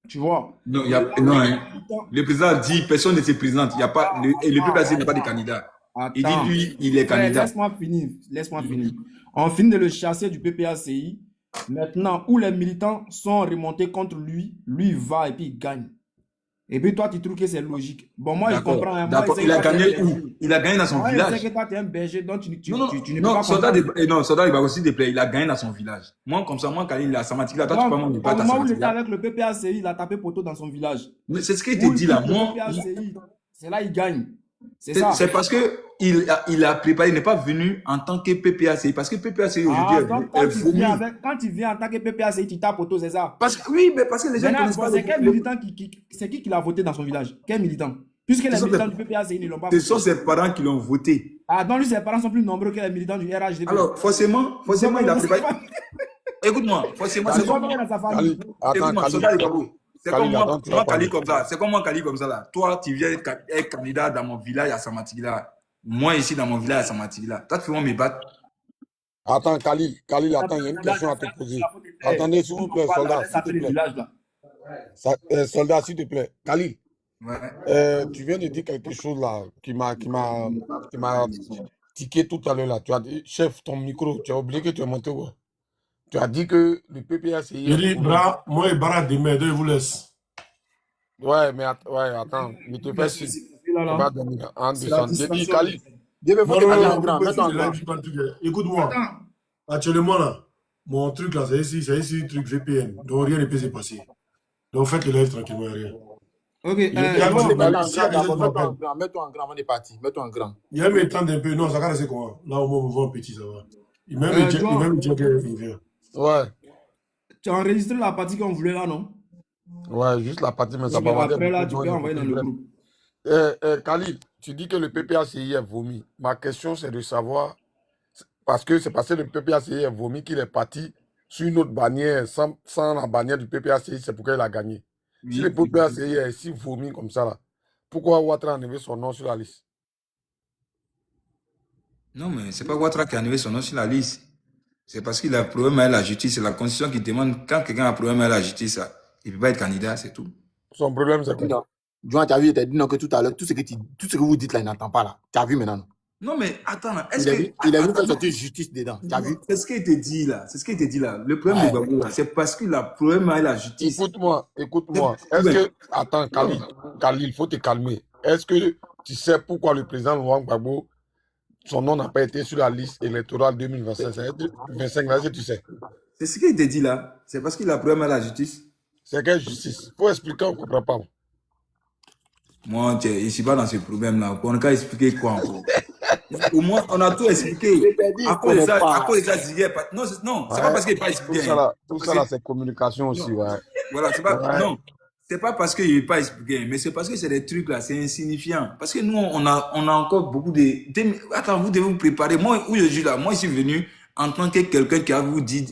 Tu vois? Non, le président dit, personne ne se présente. Il y a pas, et le PPACI n'est pas de candidat. Il dit, lui, il est candidat. Laisse-moi finir. On finit de le chasser du PPACI. Maintenant, où les militants sont remontés contre lui, lui va et puis il gagne. Et puis toi, tu trouves que c'est logique. Bon, moi, je comprends. Hein. D'accord. Il a gagné où? Il a gagné dans son village. Je sais que toi, tu es un berger, donc tu ne peux non, pas soldat il va aussi déplaire. Il a gagné dans son village. Moi, comme ça, quand il a Samatik, là, toi, tu parles de pas ta Samatik. Où il était avec le PPACI, il a tapé poteau dans son village. Mais c'est ce qu'il te dit là. Moi, c'est là il gagne. C'est ça. C'est parce que il a préparé, il n'est pas venu en tant que PPACI. Parce que PPACI aujourd'hui quand tu viens en tant que PPACI, tu tapes poteau, c'est ça. Parce que les gens connaissent pas. C'est quel militant qui l'a voté dans son village? Quel militant? Puisque les militants du PPACI ne l'ont pas voté. Ce sont ses parents qui l'ont voté. Ah, donc lui, ses parents sont plus nombreux que les militants du RHDP. Alors, forcément, il a préparé. Écoute-moi, forcément, c'est comme c'est comme moi, Kali comme ça. C'est comme moi, Kali comme ça là. Toi, tu viens être candidat dans mon village à Samatik là. Moi, ici, dans mon village à Samatik là. Toi, tu fais moi me battre. Attends, Kali, attends, il y a une question à te poser. Attendez, s'il vous plaît, soldat, s'il te plaît. Soldat, s'il te plaît. Kali, tu viens de dire quelque chose là qui m'a tiqué tout à l'heure là. Tu as dit, chef, ton micro, tu as oublié que tu es monté où? Tu as dit que le PPACI... Il dit, moi et Barat demain, je vous laisse. Ouais, mais attends, ne te fais si. Écoute-moi, actuellement là, mon truc là, c'est ici un truc VPN, donc rien ne peut se passer. Donc faites le live tranquillement, rien. Ok, mets-toi en grand, on est parti. Mets-toi en grand. Il y a mes temps d'un peu, non, ça va rester comment? Là, au moins, on voit un petit, ça va. Il même dit qu'il vient. Ouais. Tu as enregistré la partie qu'on voulait là, non? Ouais, juste la partie, mais ça va après là, tu peux envoyer dans le groupe. Khalil, tu dis que le PPACI est vomi. Ma question, c'est de savoir, parce que c'est parce que le PPACI est vomi qu'il est parti sur une autre bannière, sans la bannière du PPACI, c'est pourquoi il a gagné. Oui, si le PPACI est si vomi comme ça, là, pourquoi Ouattara a enlevé son nom sur la liste? Non, mais c'est pas Ouattara qui a enlevé son nom sur la liste. C'est parce qu'il a un problème avec la justice. C'est la constitution qui demande, quand quelqu'un a un problème avec la justice, il ne peut pas être candidat, c'est tout. Son problème, c'est quoi? Johan, tu as vu, il t'a dit non, que tout à l'heure, tout ce que vous dites là, il n'entend pas là. Tu as vu maintenant, non? Non, mais attends, il a vu qu'il sortir justice dedans. Tu as vu? C'est ce qu'il te dit là. C'est ce qu'il te dit là. Le problème de Gbagbo, c'est parce qu'il a un problème avec la justice. Écoute-moi. Est-ce que. Attends, Khalil, il faut te calmer. Est-ce que tu sais pourquoi le président Laurent Gbagbo, son nom n'a pas été sur la liste électorale 2025? Est-ce que tu sais? C'est ce qu'il te dit là. C'est parce qu'il a un problème avec la justice. C'est quelle justice? Il faut expliquer, on ne comprend pas. Moi, je ne suis pas dans ce problème-là. On n'a expliquer quoi encore? Au moins, on a tout expliqué. À cause de ça, Ziguet. Non, non, c'est pas parce qu'il n'est pas expliqué. Tout ça là, c'est communication aussi, ouais. Voilà, c'est pas. Non. C'est pas parce qu'il n'est pas expliqué, mais c'est parce que c'est des trucs là, c'est insignifiant. Parce que nous, on a encore beaucoup de. Attends, vous devez vous préparer. Moi, où je suis là, moi, je suis venu en tant que quelqu'un qui a vous dit je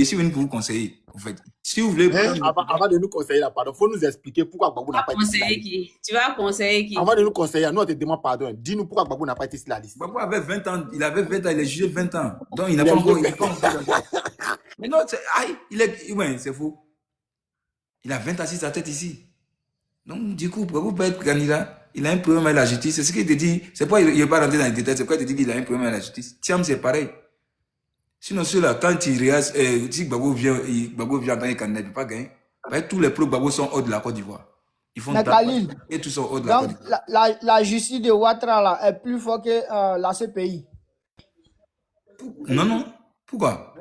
suis venu pour vous conseiller, en fait. Si vous voulez. Avant de nous conseiller là, pardon, il faut nous expliquer pourquoi Gbagbo n'a pas été sur la liste. Qui? Tu vas conseiller qui? Avant de nous conseiller, nous on te demande pardon. Dis-nous pourquoi Gbagbo n'a pas été sur la liste. Gbagbo avait 20 ans, il avait 20 ans, il est jugé 20 ans. Donc il n'a pas encore. Mais non, c'est faux. Il a 20 ans sur sa tête ici. Donc, du coup, Gbagbo peut être candidat. Il a un problème avec la justice. C'est ce qu'il te dit. C'est pas il n'est pas rentré dans les détails. C'est pourquoi il te dit qu'il a un problème avec la justice. Tiam, c'est pareil. Sinon, ceux-là, quand il réagit, si Gbagbo vient en tant que candidat, il ne peut pas gagner. Parce que tous les pro-Gbagbo sont hors de la Côte d'Ivoire. Ils font Khalil, et tous sont hors de la Côte donc d'Ivoire. la justice de Ouattara là, est plus forte que la CPI. Non. Pourquoi?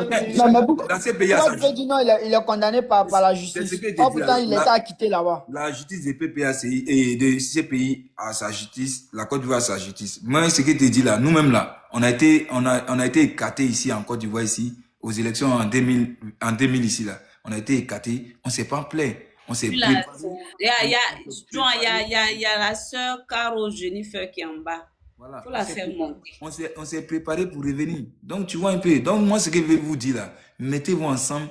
Mais pourquoi La CPI tu peux dire non, il est condamné par la justice. Oh, pourtant, il était acquitté là-bas. La justice des PPACI et de CPI a sa justice, la Côte d'Ivoire a sa justice. Moi, ce que tu dis là, nous-mêmes là, on a été écartés ici en Côte d'Ivoire, ici, aux élections en 2000 ici là. On a été écartés, on ne s'est pas plaint. On s'est Il y a la sœur Caro Jennifer qui est en bas. Voilà. Faut la faire monter. On s'est préparé pour revenir. Donc, tu vois un peu. Donc, moi, ce que je vais vous dire là, mettez-vous ensemble.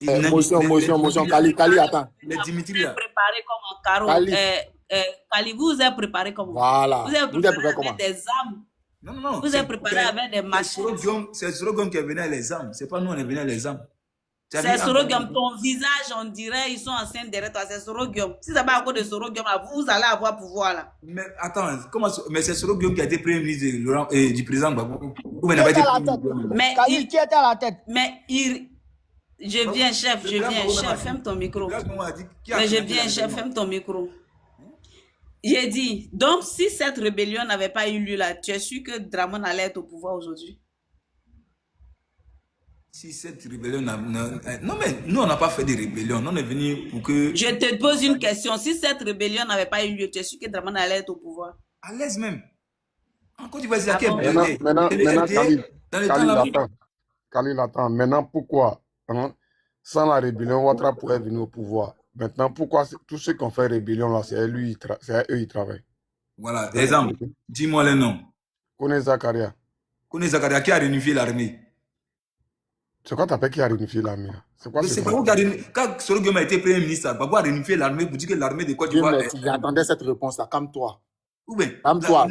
Motion, Kali, attends. Les Dimitri là. Préparé comme Caro. Kali, vous êtes préparé comme voilà. Vous êtes préparé avec des armes. Non. Vous êtes préparé avec des machines. C'est Sorogum qui est venu avec les armes. C'est pas nous, on est venu avec les armes. C'est Sorogum, ton visage, on dirait, ils sont enceintes derrière toi, c'est Sorogum. Si c'est pas à cause de Sorogum, vous allez avoir pouvoir là. Mais attends, mais c'est Sorogum qui a été premier ministre du président Gbagbo. Mais Khalil, qui était à la tête? Mais je viens, chef, ferme ton micro. Mais je viens, chef, ferme ton micro. J'ai dit, donc si cette rébellion n'avait pas eu lieu là, tu es sûr que Dramane allait être au pouvoir aujourd'hui? Si cette rébellion non, mais nous, on n'a pas fait de rébellion. Nous, on est venu pour que... Je te pose une question. Si cette rébellion n'avait pas eu lieu, tu es sûr que Dramane allait être au pouvoir? À l'aise même. En Côte d'Ivoire, c'est maintenant, Khalil, attends. Maintenant, pourquoi sans la rébellion, Ouattara pourrait venir au pouvoir? Maintenant, pourquoi tous ceux qui ont fait rébellion là, c'est eux qui travaillent? Voilà, exemple. Dis-moi les noms. Kone Zakaria. Kone Zakaria qui a réunifié l'armée. C'est quoi t'appelles qui a réunifié l'armée? C'est quoi quand Sorogum a été premier ministre, Gbagbo a réunifié l'armée pour dire que l'armée de Côte d'Ivoire... J'attendais cette réponse-là, calme-toi. Oui. Calme-toi.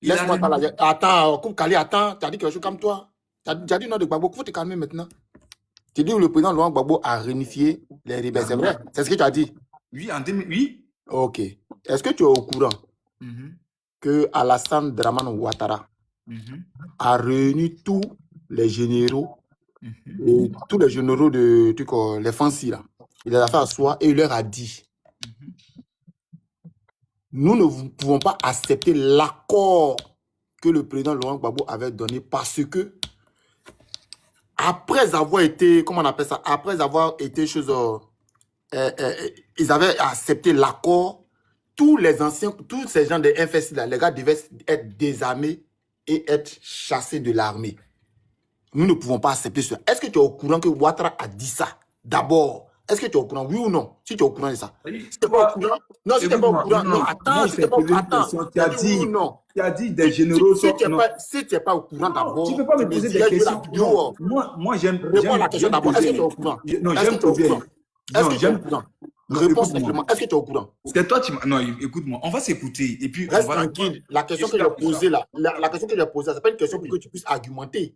Laisse-moi parler. Attends, Kali, attends. Tu as dit quelque chose, calme-toi. Tu as dit non de Gbagbo, il faut te calmer maintenant. Tu dis que le président Laurent Gbagbo a réunifié les rebelles, c'est vrai? C'est ce que tu as dit? Oui, en 2000, oui. Ok. Est-ce que tu es au courant que Alassane Dramane Ouattara a réuni tous les généraux, et tous les généraux de les Fancy là? Il les a fait asseoir et il leur a dit nous ne pouvons pas accepter l'accord que le président Laurent Gbagbo avait donné parce que après avoir été, comment on appelle ça, après avoir été chez ils avaient accepté l'accord, tous les anciens, tous ces gens de FSI là, les gars devaient être désarmés et être chassés de l'armée. Nous ne pouvons pas accepter cela. Est-ce que tu es au courant que Ouattara a dit ça? D'abord, est-ce que tu es au courant, oui ou non? Si tu es au courant de ça. Si tu n'es pas au courant, non, si tu n'es pas au courant, non, attends, si tu n'es pas au courant, tu as dit, non. Tu as dit des généraux. Si tu n'es pas au courant d'abord, tu ne peux pas me poser des questions. Moi, j'aime. Réponds à la question d'abord. Est-ce que tu es au courant? Non, j'aime poser. Est-ce que tu es au courant? Réponds simplement. Est-ce que tu es au courant? C'est toi, non, écoute-moi, on va s'écouter. Et puis, reste tranquille. La question que j'ai posée là, la question que j'ai posée, ce n'est pas une question pour que tu puisses argumenter.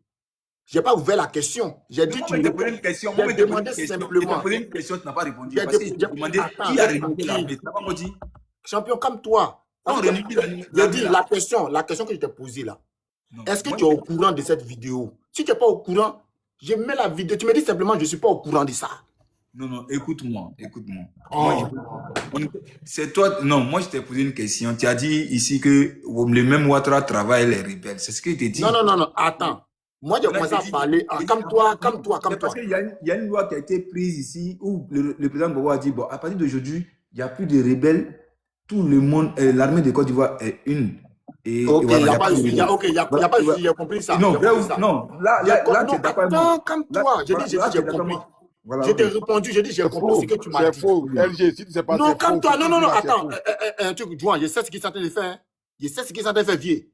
Je n'ai pas ouvert la question. J'ai dit tu me poses une question. J'ai demandé simplement. Tu m'as posé une question, tu n'as pas répondu. J'ai demandé qui a répondu l'armée. Tu n'as pas dit. Champion, comme toi. J'ai dit la question que je t'ai posée là. Est-ce que tu es au courant de cette vidéo? Si tu n'es pas au courant, je mets la vidéo. Tu me dis simplement, je ne suis pas au courant de ça. Non, écoute-moi. C'est toi, non, moi je t'ai posé une question. Tu as dit ici que le même Ouattara travaille les rebelles. C'est ce que tu as dit. Non, attends. Moi, j'ai Là, commencé je à dis, parler. Ah, je dis, calme-toi, non, calme-toi, c'est parce calme-toi. qu'il y a une loi qui a été prise ici où le président Gbagbo a dit, bon, à partir d'aujourd'hui, il n'y a plus de rebelles. Tout le monde, l'armée de Côte d'Ivoire est une. Et Ok, il voilà, n'y il n'y a a pas pas de de souci. rebelles. Ok, il n'y a, y Voilà, a pas de voilà. souci, j'ai compris Et ça. non, J'ai compris ça. non, là, Non, tu es d'accord avec moi. attends, calme-toi. J'ai Voilà, dit, j'ai dit, là, tu j'ai es d'accord avec compris. moi. Voilà, Je ok. t'ai répondu, j'ai dit, j'ai C'est compris ce faux. que tu m'as C'est dit. faux. LG, si tu sais pas, Non, c'est faux. calme-toi. Ce Non, que non, tu dis non, là, c'est attends. faux. Un truc, Juan, je sais ce qu'il est en train de faire. Hein. Je sais ce qu'il est en train de faire, vieux.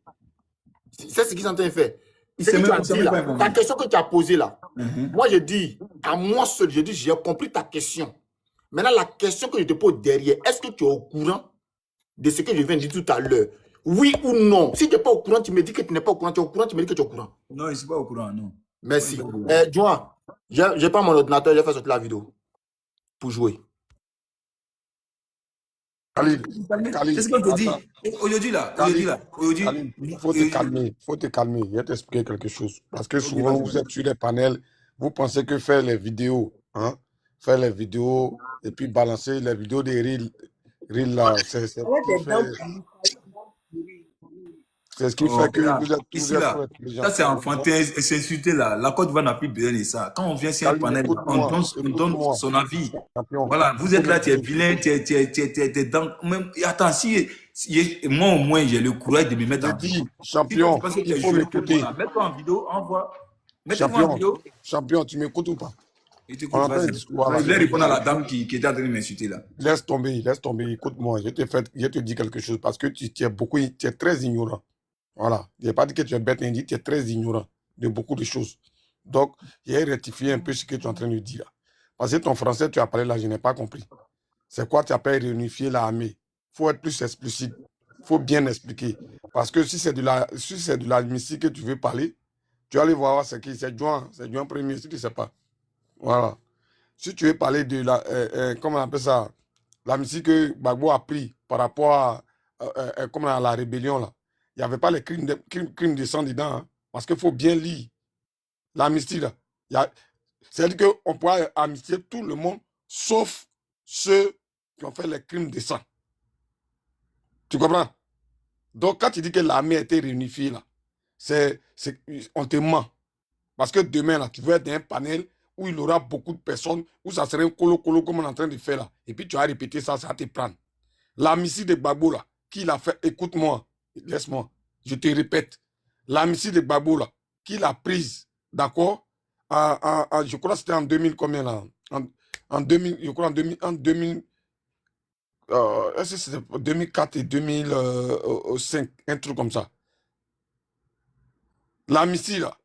Je sais ce qu'il est en train de faire. Il Ce que s'est tu as même dit pas là, informé. ta question que tu as posée là, Mhm. moi, je dis, à moi seul, je dis, j'ai compris ta question. Maintenant, la question que je te pose derrière, est-ce que tu es au courant de ce que je viens de dire tout à l'heure? Oui ou non? Si tu n'es pas au courant, tu me dis que tu n'es pas au courant. Tu es au courant, tu me dis que tu es au courant. Non, je ne suis pas au courant, non. Merci. Juan, j'ai pas mon ordinateur, j'ai fait sortir la vidéo pour jouer. Khalid, C'est ce que je te dis. attends. Aujourd'hui, là, Khalid, aujourd'hui, il faut te calmer. Il faut te calmer. Je vais t'expliquer quelque chose. Parce que souvent, vous êtes sur les panels, vous pensez que faire les vidéos, hein, faire les vidéos et puis balancer les vidéos des reels là, c'est ce qui fait que regarde, vous êtes ici, trop là, intelligent. ça c'est enfantin et c'est insulté là. La Côte d'Ivoire n'a plus besoin de ça. Quand on vient sur un Khalid, panel, écoute-moi. on donne son avis. Champion. Voilà, vous êtes là, tu es vilain, tu es dans. Même, attends, moi au moins j'ai le courage de me mettre J'ai en dit, vidéo. champion, il faut m'écouter. Mets-toi en vidéo, envoie. Mettez-moi en vidéo. Champion, tu m'écoutes ou pas? Et tu On entend un discours là. Je vais répondre à la dame qui était en train de m'insulter là. Laisse tomber, écoute-moi, je te dis quelque chose parce que tu es très ignorant. Voilà, je n'ai pas dit que tu es bête, tu es très ignorant de beaucoup de choses. Donc, j'ai rectifié un peu ce que tu es en train de dire là. Parce que ton français, tu as parlé là, je n'ai pas compris. C'est quoi tu appelles réunifier l'armée? Il faut être plus explicite. Il faut bien expliquer. Parce que si c'est de la mystique que tu veux parler, tu vas aller voir ce qui c'est Juan premier, si tu ne sais pas. Voilà. Si tu veux parler de comment on appelle ça, la mystique que Gbagbo a pris par rapport à la rébellion là, il n'y avait pas les crimes de sang dedans. Hein, parce qu'il faut bien lire l'amnistie là. C'est-à-dire qu'on pourra amnistier tout le monde, sauf ceux qui ont fait les crimes de sang. Tu comprends? Donc, quand tu dis que l'armée a été réunifiée là, on te ment. Parce que demain là, tu vas être dans un panel où il y aura beaucoup de personnes, où ça serait un colo-colo comme on est en train de faire là. Et puis tu vas répéter ça, ça va te prendre. L'amnistie de Gbagbo là, qui l'a fait, écoute-moi, laisse-moi, je te répète. L'amnistie de Gbagbo là, qui l'a prise, d'accord, je crois que c'était en 2000 combien là, en 2000, je crois en 2000, est-ce que c'était 2004 et 2005, un truc comme ça. L'amnistie là,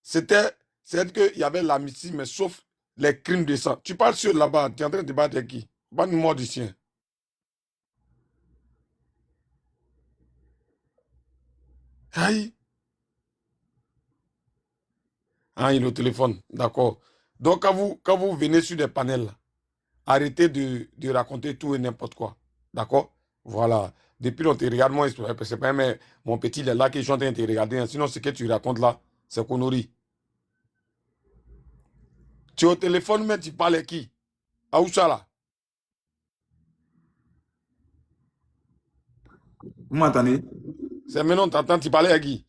c'est-à-dire qu'il y avait l'amnistie, mais sauf les crimes de sang. Tu parles sur là-bas, tu es en train de débattre avec qui? Pas de mort d'ici. Aïe. Ah, il est au téléphone, d'accord. Donc, quand vous venez sur des panels, là, arrêtez de raconter tout et n'importe quoi. D'accord? Voilà. Depuis, on te regarde, moi, c'est pas mais mon petit, il est là qui est en train de te regarder. Hein. Sinon, ce que tu racontes là, c'est connerie. Tu es au téléphone, mais tu parles à qui? À où ça là? Vous m'entendez? C'est maintenant, t'entends, tu parlais à qui?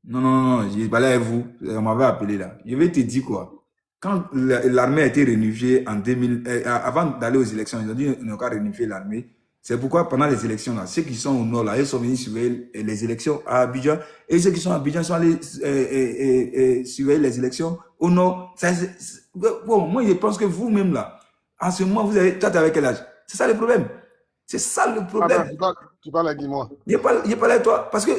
Non, j'ai parlé avec vous. On m'avait appelé là. Je vais te dire quoi. Quand l'armée a été réunifiée en 2000, avant d'aller aux élections, ils ont dit qu'on n'a qu'à réunifier l'armée. C'est pourquoi pendant les élections, là, ceux qui sont au nord, là, ils sont venus surveiller les élections à Abidjan. Et ceux qui sont à Abidjan sont allés surveiller les élections au nord. Bon, moi, je pense que vous-même, là, en ce moment, vous avez, toi, avec quel âge? C'est ça le problème. C'est ça le problème. Tu parles avec moi. Il parle avec toi. Parce que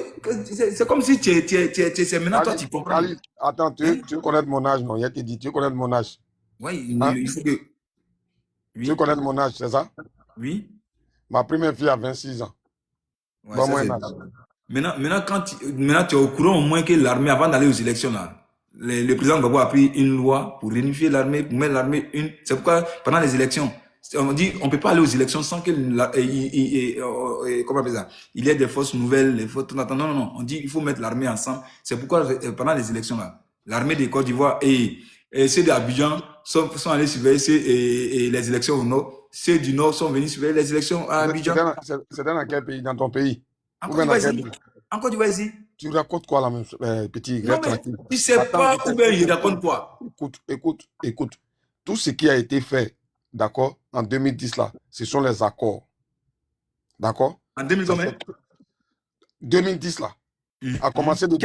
c'est comme si c'est maintenant, toi, tu comprends. Khalid, attends, tu veux connaître mon âge, non? Il te dit, tu veux connaître mon âge? Oui, hein? Il faut que... Oui. Tu veux connaître mon âge, c'est ça? Oui. Ma première fille a 26 ans. Ouais, bon, ça, moi, maintenant, tu es au courant au moins que l'armée, avant d'aller aux élections, là, le président Gbagbo a pris une loi pour réunifier l'armée, pour mettre l'armée une. C'est pourquoi, pendant les élections, on dit on ne peut pas aller aux élections sans que comment on appelle ça, il y ait des forces nouvelles, les forces. Non. On dit il faut mettre l'armée ensemble. C'est pourquoi pendant les élections là, l'armée de Côte d'Ivoire et ceux d'Abidjan sont allés surveiller les élections au nord. Ceux du nord sont venus surveiller les élections à Abidjan. C'est dans quel pays? Dans ton pays? En Côte d'Ivoire ici. Tu racontes quoi là, même petit? Non, Reste mais tranquille. tu sais Attends, pas je ou t'explique. bien il raconte quoi? Écoute. Tout ce qui a été fait, d'accord, en 2010 là, ce sont les accords. D'accord? En 2000 Ça combien? fait 2010 là, a commencé de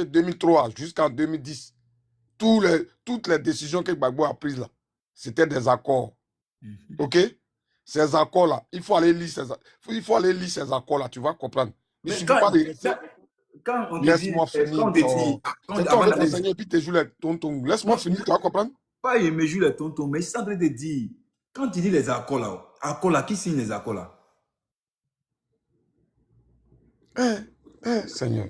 2003 jusqu'en 2010. Toutes les décisions que Gbagbo a prises là, c'était des accords. OK? Ces accords-là, il faut aller lire ces accords-là, tu vas comprendre. Il ne Mais suffit pas de rester. quand on te dit, Laisse-moi finir. quand on te dit, C'est toi avant qui d'aller- t'enseignes et puis tu joues les tontons. Laisse-moi finir, tu vas comprendre. pas il me joue les tontons, mais je suis en train de dire, quand tu dis les accords là, qui signe les accords là? Seigneur.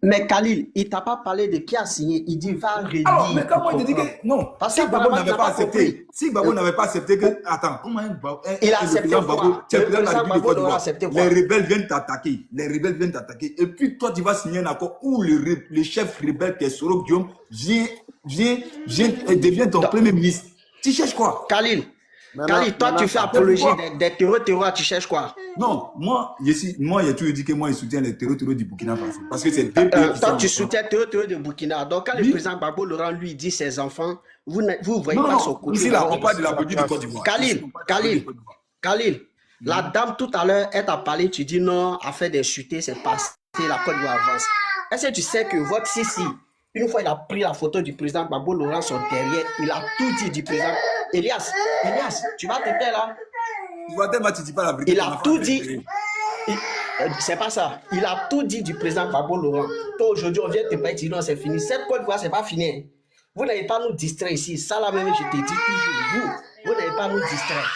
Mais Khalil, il t'a pas parlé de qui a signé. Il dit va relire. Alors, mais comment il te dit que non? Parce Si que Gbagbo apparemment, n'avait il n'a pas pas accepté, compris. si Gbagbo n'avait pas accepté que, attends, comment Il a accepté quoi? tu es Le président de la président République de Gbagbo Côte l'aura d'Ivoire. accepté quoi? Les rebelles viennent t'attaquer, et puis toi tu vas signer un accord où le chef rebelle qui est Soro Guillaume vient et devient ton premier ministre. Tu cherches quoi? Khalil, toi tu fais apologie des terroristes, tu cherches quoi? Non, moi j'ai toujours dit que moi je soutiens les terroristes du Burkina Faso parce que c'est deux pays qui Toi sont tu ensemble. soutiens le terroriste de Burkina. Donc quand Oui. le président Gbagbo Laurent lui dit ses enfants, vous voyez Non, pas son non, côté. ici là on parle de la politique de Côte d'Ivoire. Khalil, la dame tout à l'heure, elle t'a parlé, tu dis non, affaire d'insulter, c'est passé, la Côte d'Ivoire avance. Est-ce que tu sais que votre Sissi, une fois il a pris la photo du président Gbagbo Laurent son derrière, il a tout dit du président. Elias, tu vas te taire là. Tu vois tellement tu dis pas la vérité. Il a tout dit. C'est pas ça. Il a tout dit du président Gbagbo Laurent. Toi aujourd'hui on vient te parler, tu dis non c'est fini. Cette Côte d'Ivoire c'est pas fini. Vous n'allez pas nous distraire ici. Ça là même je te dis toujours. Vous n'allez pas nous distraire.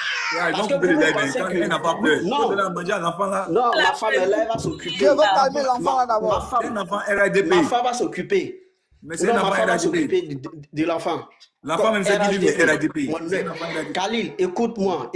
Parce que vous pensez que... Elle n'a pas peur. Non. Elle a mangé à l'enfant là. Non, ma femme elle va s'occuper. Je veux calmer l'enfant là d'abord. C'est un enfant RADP. Ma femme va s'occuper. Mais c'est Non, un ma enfant femme va RADP. s'occuper de l'enfant. L'enfant même c'est qui lui est RADP. RADP. Khalil, écoute-moi.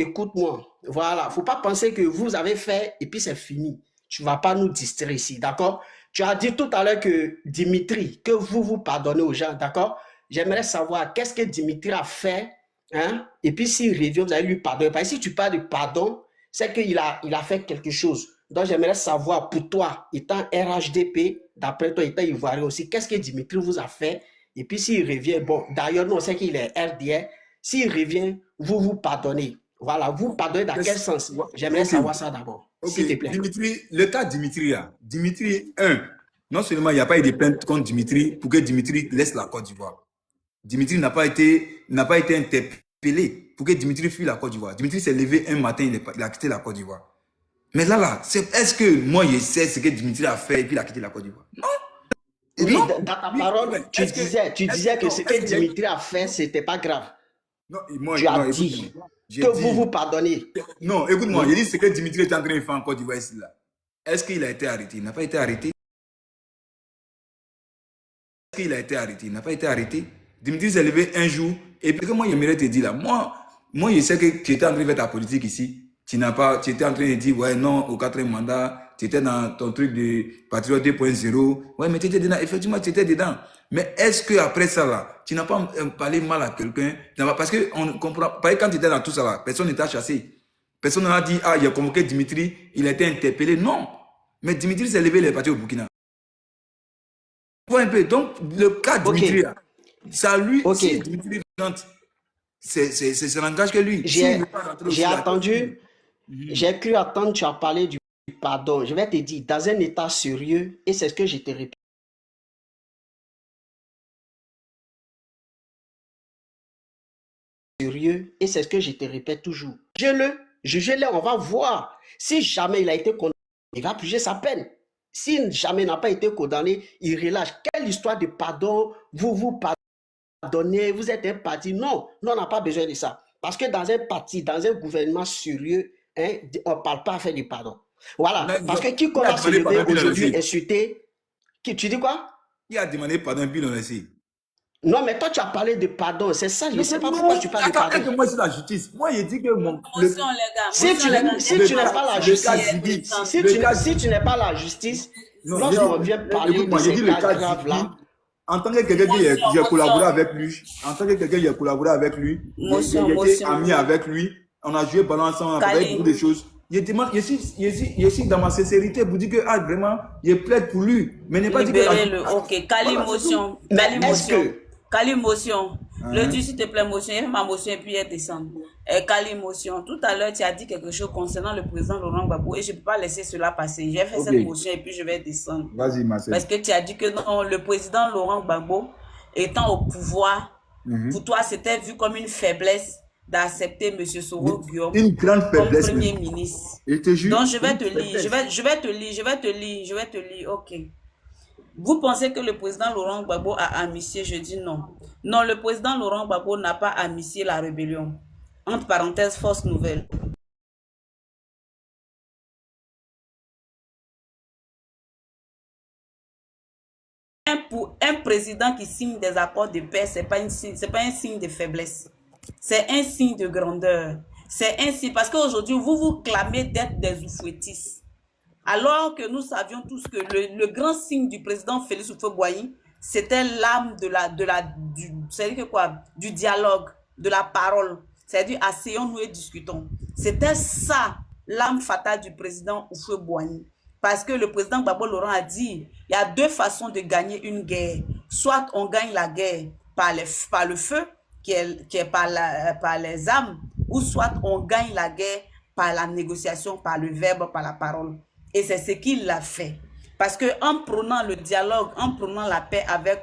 Voilà, faut pas penser que vous avez fait et puis c'est fini. Tu vas pas nous distraire ici, d'accord? Tu as dit tout à l'heure que Dimitri, que vous pardonnez aux gens, d'accord? J'aimerais savoir qu'est-ce que Dimitri a fait, hein? Et puis s'il revient, vous allez lui pardonner. Parce que si tu parles de pardon, c'est qu'il a fait quelque chose. Donc j'aimerais savoir pour toi, étant RHDP, d'après toi, étant Ivoirien aussi, qu'est-ce que Dimitri vous a fait? Et puis s'il revient, bon, d'ailleurs, nous on sait qu'il est RDR. S'il revient, vous pardonnez. Voilà, vous pardonnez dans quel sens? J'aimerais savoir ça d'abord, s'il te plaît. Dimitri, le cas Dimitri là. Dimitri, non seulement il n'y a pas eu de plainte contre Dimitri pour que Dimitri laisse la Côte d'Ivoire. Dimitri n'a pas été interpellé pour que Dimitri fuit la Côte d'Ivoire. Dimitri s'est levé un matin, il a quitté la Côte d'Ivoire. Mais là, est-ce que moi je sais ce que Dimitri a fait et puis il a quitté la Côte d'Ivoire? Non. Oui, Non. dans ta parole, tu disais que ce que Dimitri a fait, c'était pas grave. Non, moi, Tu as dit que vous pardonnez. Non, écoute-moi, j'ai dit ce que Dimitri est en train de faire en Côte d'Ivoire ici là. Est-ce qu'il a été arrêté? Il n'a pas été arrêté. Est-ce qu'il a été arrêté? Il n'a pas été arrêté. Dimitri s'est levé un jour et puis que moi j'aimerais te dire là, moi je sais que tu étais en train de faire ta politique ici. Tu étais en train de dire ouais non au 4e mandat, tu étais dans ton truc de Patriote 2.0. Ouais, mais tu étais dedans, effectivement tu étais dedans. Mais est-ce que après ça là, tu n'as pas parlé mal à quelqu'un? Parce que on comprend, parce que quand tu étais dans tout ça là, personne ne t'a chassé. Personne n'a dit ah il a convoqué Dimitri, il a été interpellé. Non. Mais Dimitri s'est levé, il est parti au Burkina. Un peu. Donc le cas de Dimitri là, ça lui, si Dimitri rentre, c'est langage que lui. J'ai attendu, j'ai cru attendre, tu as parlé du pardon. Je vais te dire, dans un état sérieux, et c'est ce que je te répète. Sérieux, et c'est ce que je te répète toujours. Jugez-le, on va voir. Si jamais il a été condamné, il va purger sa peine. Si jamais il n'a pas été condamné, il relâche. Quelle histoire de pardon, vous pardonnez, vous êtes un parti. Non, on n'a pas besoin de ça. Parce que dans un parti, dans un gouvernement sérieux, hein, on ne parle pas à faire du pardon. Voilà. Parce que qui commence à se lever aujourd'hui, insulter, tu dis quoi? Qui a demandé pardon, puis on le sait. Non, mais toi, tu as parlé de pardon. C'est ça, je ne sais pas pourquoi tu parles de pardon. Attends, moi, c'est la justice. Moi, j'ai dit que mon... Si tu n'es pas la justice, si tu n'es pas la justice, lorsqu'on vient parler de ces cas graves là, en tant que quelqu'un qui a collaboré avec lui, j'ai été ami avec lui, on a joué ballon ensemble, on a fait beaucoup de choses. Je demande, je suis dans ma sincérité pour dire que ah, vraiment, je plaide pour lui. Mais n'est pas dit que. Libérez-le, ok. Quelle motion? Quelle motion? Quelle motion? Le dis, s'il te plaît, motion. Il fait ma motion et puis elle descend. Quelle motion? Tout à l'heure, tu as dit quelque chose concernant le président Laurent Gbagbo et je ne peux pas laisser cela passer. J'ai fait cette motion et puis je vais descendre. Vas-y, Marcel. Parce que tu as dit que non, le président Laurent Gbagbo, étant au pouvoir, pour toi, c'était vu comme une faiblesse d'accepter M. Soro Guillaume grande faiblesse, comme Premier ministre. Donc, je vais te lire, je vais te lire, ok. Vous pensez que le président Laurent Gbagbo a amnistié? Je dis non. Non, le président Laurent Gbagbo n'a pas amnistié la rébellion. Entre parenthèses, fausse nouvelle. Pour un président qui signe des accords de paix, ce n'est pas un signe de faiblesse. C'est un signe de grandeur. C'est un signe, parce qu'aujourd'hui, vous vous clamez d'être des oufouettistes. Alors que nous savions tous que le grand signe du président Félix Houphouët-Boigny, c'était l'âme du dialogue, de la parole. C'est-à-dire, asseyons-nous et discutons. C'était ça, l'âme fatale du président Houphouët-Boigny. Parce que le président Gbagbo Laurent a dit, il y a deux façons de gagner une guerre. Soit on gagne la guerre par le feu, qui est par les armes, ou soit on gagne la guerre par la négociation, par le verbe, par la parole. Et c'est ce qu'il a fait. Parce qu'en prenant le dialogue, en prenant la paix avec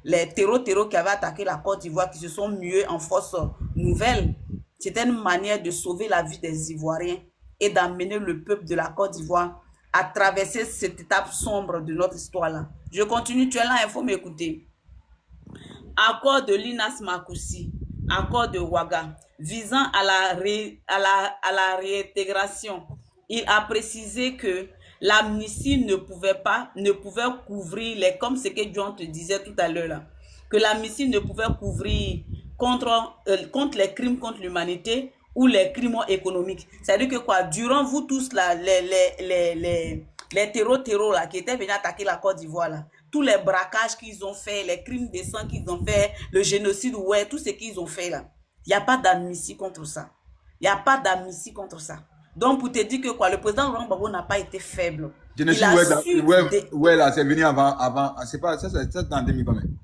les terreaux qui avaient attaqué la Côte d'Ivoire, qui se sont mués en force nouvelle, c'était une manière de sauver la vie des Ivoiriens et d'amener le peuple de la Côte d'Ivoire à traverser cette étape sombre de notre histoire-là. Je continue, tu es là, il faut m'écouter. Accord de Linas Makoussi, accord de Ouaga, visant à la réintégration. Il a précisé que l'amnistie ne pouvait couvrir, comme ce que John te disait tout à l'heure, que l'amnistie ne pouvait couvrir contre les crimes contre l'humanité ou les crimes économiques. C'est-à-dire que quoi, durant vous tous, là, les terreaux là, qui étaient venus attaquer la Côte d'Ivoire, là, tous les braquages qu'ils ont fait, les crimes de sang qu'ils ont fait, le génocide, ouais, tout ce qu'ils ont fait là, il n'y a pas d'amnistie contre ça. Il n'y a pas d'amnistie contre ça. Donc, pour te dire que quoi, le président Laurent Gbagbo n'a pas été faible. Ouais, là, c'est venu avant, c'est pas, ça c'est dans 2000 quand même.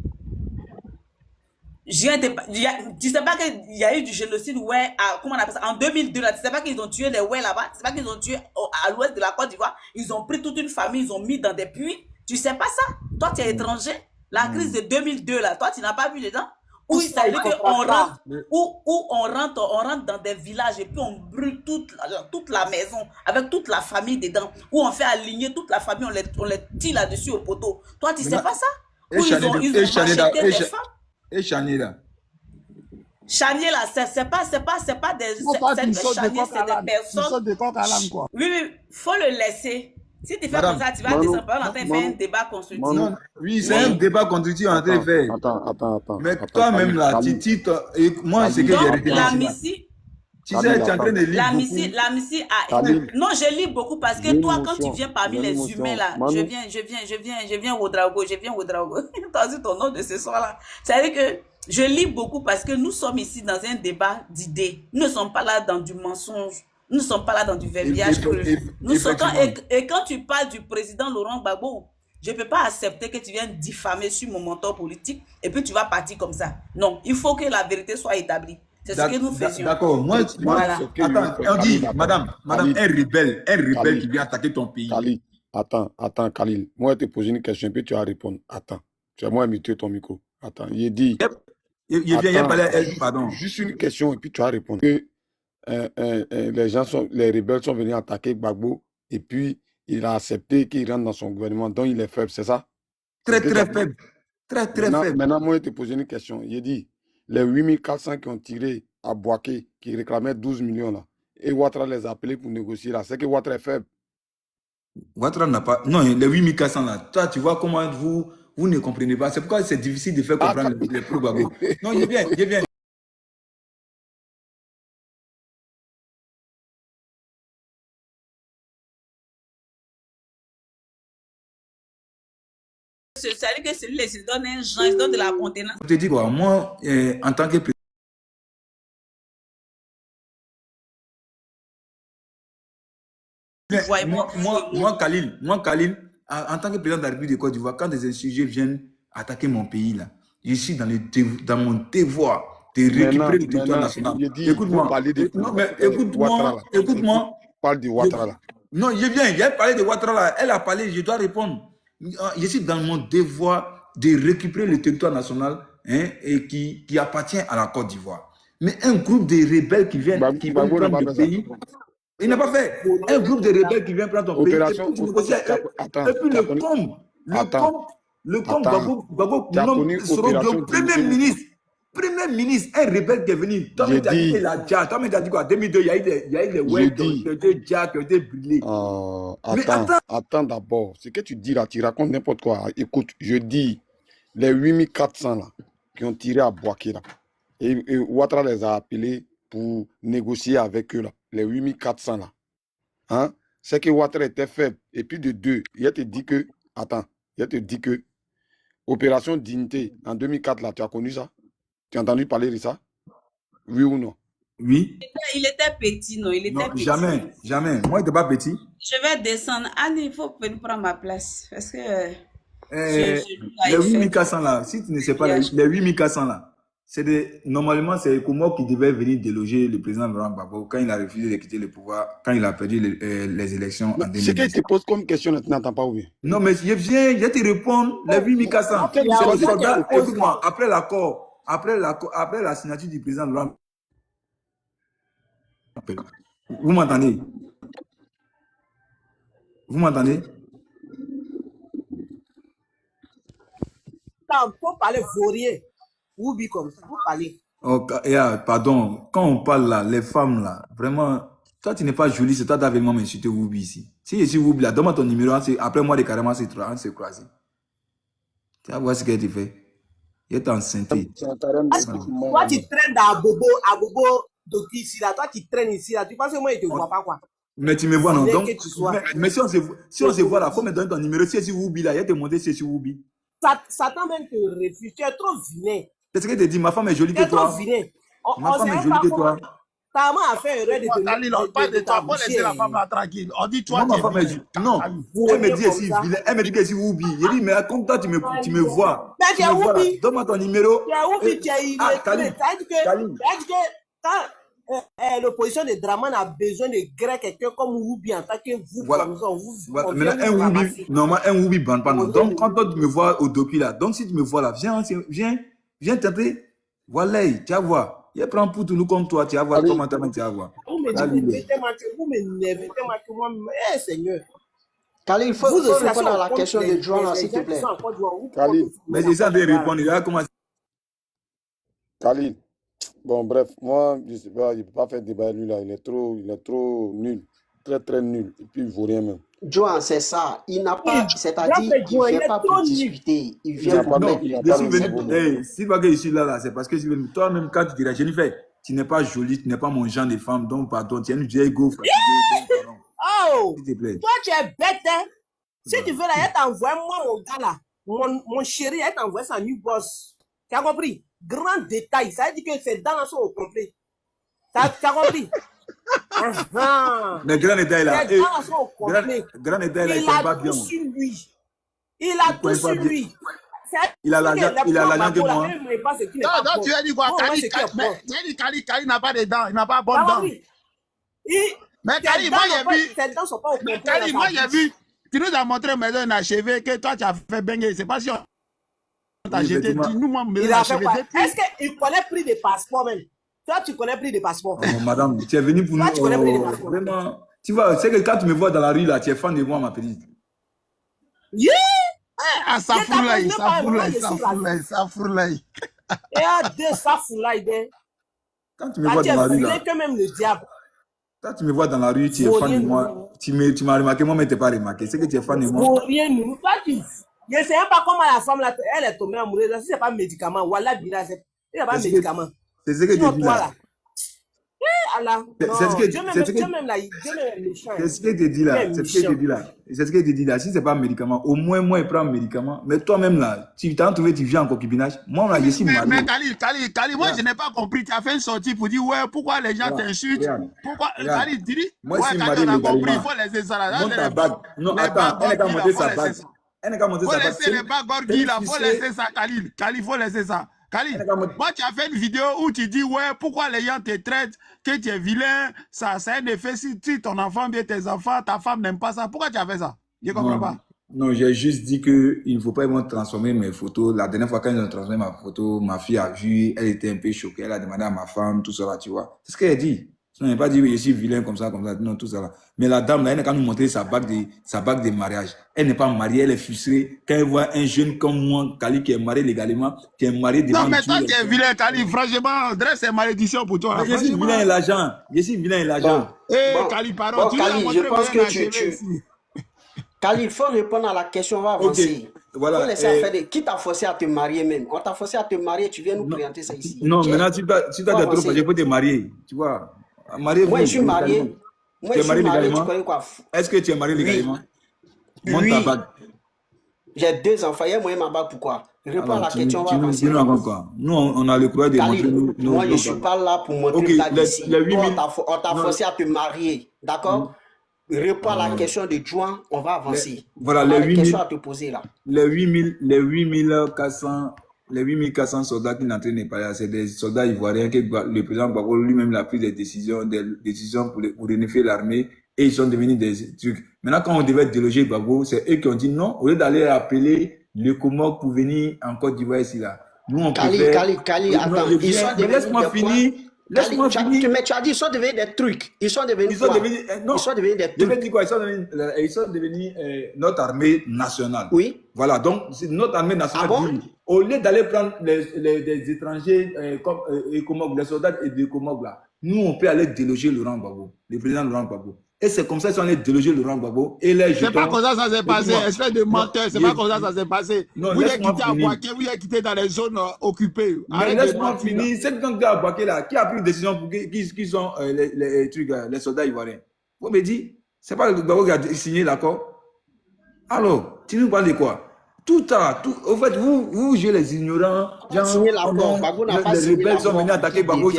Tu sais pas qu'il y a eu du génocide, ouais, comment on appelle ça, en 2002, là, tu sais pas qu'ils ont tué les ouais là-bas, tu sais pas qu'ils ont tué à l'ouest de la Côte d'Ivoire, ils ont pris toute une famille, ils ont mis dans des puits, tu sais pas ça? Toi, tu es étranger, la crise de 2002, là, toi, tu n'as pas vu dedans? Où il s'agit qu'on rentre, on rentre dans des villages et puis on brûle toute la maison avec toute la famille dedans. Où on fait aligner toute la famille, on les tire là-dessus au poteau. Toi, tu sais pas ça? Où ils ont macheté des femmes. Et Chanier là? Chanier là, c'est pas des Chanier, c'est des personnes. Oui, faut le laisser. Si tu fais comme ça, tu vas descendre. On est en train de faire un débat constructif. Oui, c'est un débat constructif en train de faire. Attends. Mais toi-même là, moi, c'est que j'ai arrêté. L'amnistie. Tu sais, tu es en train de lire l'amnistie non, je lis beaucoup parce que toi, quand tu viens parmi les humains là, je viens au Drago. T'as dit ton nom de ce soir-là. C'est-à-dire que je lis beaucoup parce que nous sommes ici dans un débat d'idées. Nous ne sommes pas là dans du mensonge. Nous ne sommes pas là dans du verbiage. Et quand tu parles du président Laurent Gbagbo, je ne peux pas accepter que tu viennes diffamer sur mon mentor politique et puis tu vas partir comme ça. Non, il faut que la vérité soit établie. C'est ce que nous faisions. D'accord. Moi, voilà. Attends, on dit, madame, un rebelle qui vient attaquer ton pays. Khalil, attends, Khalil. Moi, je te pose une question, puis tu vas répondre. Attends. Tu vas moi muter ton micro. Attends, il dit. Pardon. Juste une question, et puis tu vas répondre. Que, les rebelles sont venus attaquer Gbagbo, et puis il a accepté qu'il rentre dans son gouvernement, donc il est faible, c'est ça? Très faible. Très faible. Maintenant, moi, je te pose une question. Il dit. Les 8400 qui ont tiré à Boaké, qui réclamaient 12 millions là, et Ouattara les a appelés pour négocier là, c'est que Ouattara est faible. Ouattara n'a pas. Non, les 8400 là, toi, tu vois comment vous ne comprenez pas. C'est pourquoi c'est difficile de faire comprendre les pro-Gbagbo. Non, il est bien. C'est-à-dire que celui-là, il se donne un genre, il se donne de la contenance. Je te dis quoi, moi, en tant que Mais voyez pas moi, Khalil, en tant que président de la République de Côte d'Ivoire, quand des insurgés viennent attaquer mon pays, là, je suis dans mon devoir de récupérer le territoire national. il dit, Écoute-moi. vous parlez de Non, mais écoute-moi. Parle de Ouattara là. Non, je viens. Il a parlé de Ouattara là. Elle a parlé, je dois répondre. Je suis dans mon devoir de récupérer le territoire national et qui appartient à la Côte d'Ivoire. Mais un groupe de rebelles qui viennent prendre le pays, il n'a pas fait. Un groupe de rebelles qui vient prendre ton pays. Et puis tu négocies avec eux. Et puis le combe, Gbagbo sera le premier ministre. Premier ministre, un rebelle qui est venu. Toi, tu as dit quoi? En 2002, il y a eu des ouais qui ont été jack, qui ont été brûlés. Attends d'abord. Ce que tu dis là, tu racontes n'importe quoi. Écoute, je dis, les 8400 là, qui ont tiré à Bouaké là, et Ouattara les a appelés pour négocier avec eux là, les 8400 là. Hein? C'est que Ouattara était faible. Et puis de deux, il te dit que, Opération Dignité en 2004 là, tu as connu ça? Tu as entendu parler de ça? Oui ou non? Oui. Il était petit, non? Il était non, petit. Jamais. Moi, il n'était pas petit. Je vais descendre. Allez, il faut venir prendre ma place. Parce que... les 8400 là, si tu ne sais pas, les 8400 là, normalement, c'est Komok qui devait venir déloger le président Laurent Gbagbo quand il a refusé de quitter le pouvoir, quand il a perdu les élections en 2010. Ce qu'il te pose comme question, tu n'entends pas, oui. Non, mais je te réponds, les 8400. C'est le soldat. Écoute-moi, après la signature du président Laurent. Vous m'entendez? Vous m'entendez? Il faut parler vaurien. Oubi comme ça, vous parlez. Oh, pardon, quand on parle là, les femmes là, vraiment, toi tu n'es pas jolie, c'est toi qui as vraiment m'insulté Oubi ici. Si je suis Oubi là, donne-moi ton numéro, après moi, carrément, c'est croisé. Tu vas voir ce qu'elle te fait. Il est enceinte. Toi, tu traînes à Bobo donc ici là, toi tu traînes ici là, tu penses que moi, je ne te vois pas quoi. Mais tu me vois, non? Donc, mais si on se voit là, il faut me donner ton numéro. Si je suis Oubi là, il va te montrer si je suis Oubi. Satan même te refuse, tu es trop vilain. C'est ce que tu dis, ma femme est jolie que toi. Ma femme est jolie que toi. Ta maman a fait erreur de te on parle de toi, faut laisser la femme là tranquille. On dit toi, ma femme est non, elle me dit ici, elle me dit que c'est Oubi. Je dis, mais comme toi, tu me vois. Mais tu es Oubi. Donne-moi ton numéro. Tu es Oubi, tu es illettré. C'est-à-dire que quand l'opposition de Draman a besoin de gré quelqu'un comme Oubi en tant que vous, comme ça, vous. Maintenant, un Oubi ne bande pas, non. Donc, quand toi, tu me vois au dopi là, donc si tu me vois là, viens t'entrer. Voilà, tu vas voir. Il prend pour tout nous comme toi, tu vas voir comment tu vas voir. Vous m'énervez tellement que moi, Seigneur. Khalil, il faut répondre à la question de John là, s'il te plaît. Khalil. Mais c'est ça de répondre. Il va commencer. Khalil. Bon, bref, moi, je ne sais pas, il ne peut pas faire débat lui là. Il est trop nul. Très, très nul. Et puis, il ne vaut rien même. Johan, c'est ça. Il n'a pas, c'est-à-dire qu'il ne vient pas pour discuter. Il vient pour mettre. Si je suis là, c'est parce que toi-même, quand tu dirais, Jennifer, tu n'es pas jolie, tu n'es pas mon genre de femme, donc pardon, tu es une vieille gaufre. Oh! S'il te plaît. Toi, tu es bête, hein? Si tu veux, là, elle t'envoie, moi, mon gars, là, mon chéri, elle t'envoie sa new boss. Tu as compris? Grand détail. Ça veut dire que c'est dans la au complet. Tu as compris? Mais grand détail là, grand détail là, il a tout sur lui. Il a tout sur lui. Il a l'argent que moi. Non, tu as dit quoi? Kali n'a pas de dents, il n'a pas bonne dents. Mais Kali, moi j'ai vu, tu nous as montré maison inachevée que toi tu as fait baigner. C'est pas si on t'a jeté. Dis-nous, maison inachevée. Est-ce qu'il connaît prix de passeport même? Toi, tu connais plus de passeport. Oh, madame, tu es venu pour nous. Tu connais plus de passeport. Vraiment. Tu vois, c'est que quand tu me vois dans la rue, là, tu es fan de moi, ma petite. Yeah! Ah, ça fourlaille. Et à deux, ça fourlaille. Quand tu me vois dans la rue, là. Que même le diable. Quand tu me vois dans la rue, tu es fan de moi. Tu m'as remarqué, moi, mais tu n'es pas remarqué. C'est que tu es fan de moi. Pour rien, nous. Toi, je ne sais pas comment la femme, là, elle est tombée amoureuse. Si ce n'est pas un médicament, voilà, il n'y a pas de médicament. C'est ce que tu dis là. Allah. C'est Non, ce que Dieu même, c'est ce que Dieu même là, Dieu même est méchant. c'est ce que je te dis Dieu là. est C'est ce que je te méchant. dis là. C'est ce que je te dis là. Si c'est pas un médicament, au moins moi il prend un médicament. Mais toi-même là, tu t'as trouvé, tu viens en concubinage. Moi là, je suis Mais marié. Kali, moi Regarde, je n'ai pas compris. Tu as fait une sortie pour dire ouais, pourquoi les gens regarde, t'insultent? regarde, Pourquoi regarde. Kali, dis Moi je ouais, suis Kali, marié on a compris, il légalement. faut laisser ça là. Là, Monte c'est ta bague. Non, les attends, elle n'a qu'à bagorguis là, monter faut sa laisser bague. ça. Elle n'a qu'à monter Faut sa bague. laisser les bagorguis là, faut ficelée. laisser ça, Khalil. Khalil, faut laisser ça. Elle Khalil, n'a qu'à monter. moi tu as fait une vidéo où tu dis ouais, pourquoi les gens te traitent, que tu es vilain, ça a un effet si ton enfant bien tes enfants, ta femme n'aime pas ça. Pourquoi tu as fait ça? Je comprends Non, pas. non, j'ai juste dit qu'il ne faut pas vraiment transformer mes photos. La dernière fois, quand ils ont transformé ma photo, ma fille a vu, elle était un peu choquée. Elle a demandé à ma femme, tout ça là, tu vois. C'est ce qu'elle a dit. Elle n'a pas dit, oui, je suis vilain comme ça, non, tout ça là. Mais la dame là, elle n'a qu'à nous montrer sa bague de mariage. Elle n'est pas mariée, elle est frustrée. Quand elle voit un jeune comme moi, Kali, qui est marié légalement, qui est marié devant Non, mais Dieu, toi tu es vilain, Khalil. Franchement, André, c'est malédiction pour toi. mais je suis vilain et l'argent. Je suis vilain et l'argent. Eh, Khalil, pardon, tu nous as Khalil, je montré pense bien que achevé tu... ici. Khalil, il faut répondre à la question, on va Ok, avancer. voilà. Faut laisser faire des... Qui t'a forcé à te marier même? On t'a forcé à te marier, tu viens nous présenter ça ici. Non, Tiens, maintenant, si tu as trop passé, il faut te marier. Tu vois, mariez-vous. moi, je suis marié. légalement. Moi, Tu je es marié suis marié, tu légalement? connais quoi? Est-ce que tu es marié légalement? Monte ta Oui. bague. J'ai 2 enfants. Hier, moi, ma bague, pourquoi? Réponds à la Alors, question, on va avancer. tu nous racontes quoi? Nous, on a le courage de montrer Khalil, nos moi, je ne suis pas là pour montrer Ok, là d'ici. les 8 Toi, 000. on t'a Non. forcé à te marier. D'accord? Réponds à la question de Juan, on va avancer. Voilà, On a les des 8 questions 000. à te poser là. Les 8400 soldats qui sont en train de parler, c'est des soldats ivoiriens que le président Gbagbo lui-même a pris des décisions pour réunifier l'armée et ils sont devenus des trucs. Maintenant, quand on devait déloger Gbagbo, c'est eux qui ont dit non, au lieu d'aller appeler le Comore pour venir en Côte d'Ivoire ici là. Nous, on préfère. Khalil, attends, ils sont devenus Laisse-moi finir. Laisse-moi finir. Mais tu as dit, ils sont devenus des trucs. Ils sont devenus quoi? Non, Ils sont devenus des je vais trucs. dire quoi? Ils sont devenus notre armée nationale. Oui. Voilà, donc c'est notre armée nationale. Ah bon? Dit, au lieu d'aller prendre des étrangers comme Ecomog, les soldats de Ecomog là, nous on peut aller déloger Laurent Gbagbo, le président Laurent Gbagbo. Et c'est comme ça qu'ils sont allés déloger Laurent Gbagbo. Et les C'est pas comme ça ça s'est passé, espèce de menteur, c'est pas comme ça ça s'est passé. Non, Vous êtes laisse-moi quitté à finir. Boaké, vous êtes quitté dans les zones occupées. Mais Arrête de laisse-moi mentir, là. finir. Cette gang de Abaké là, qui a pris une décision pour qui sont les trucs, les soldats ivoiriens? Vous me dites, c'est pas le Gbagbo qui a signé l'accord? Alors, tu nous parles de quoi? Tout à tout. Au fait, vous jouez les ignorants. Genre, signé l'accord. Gbagbo n'a pas les signé rebelles sont l'accord. venus attaquer Gbagbo.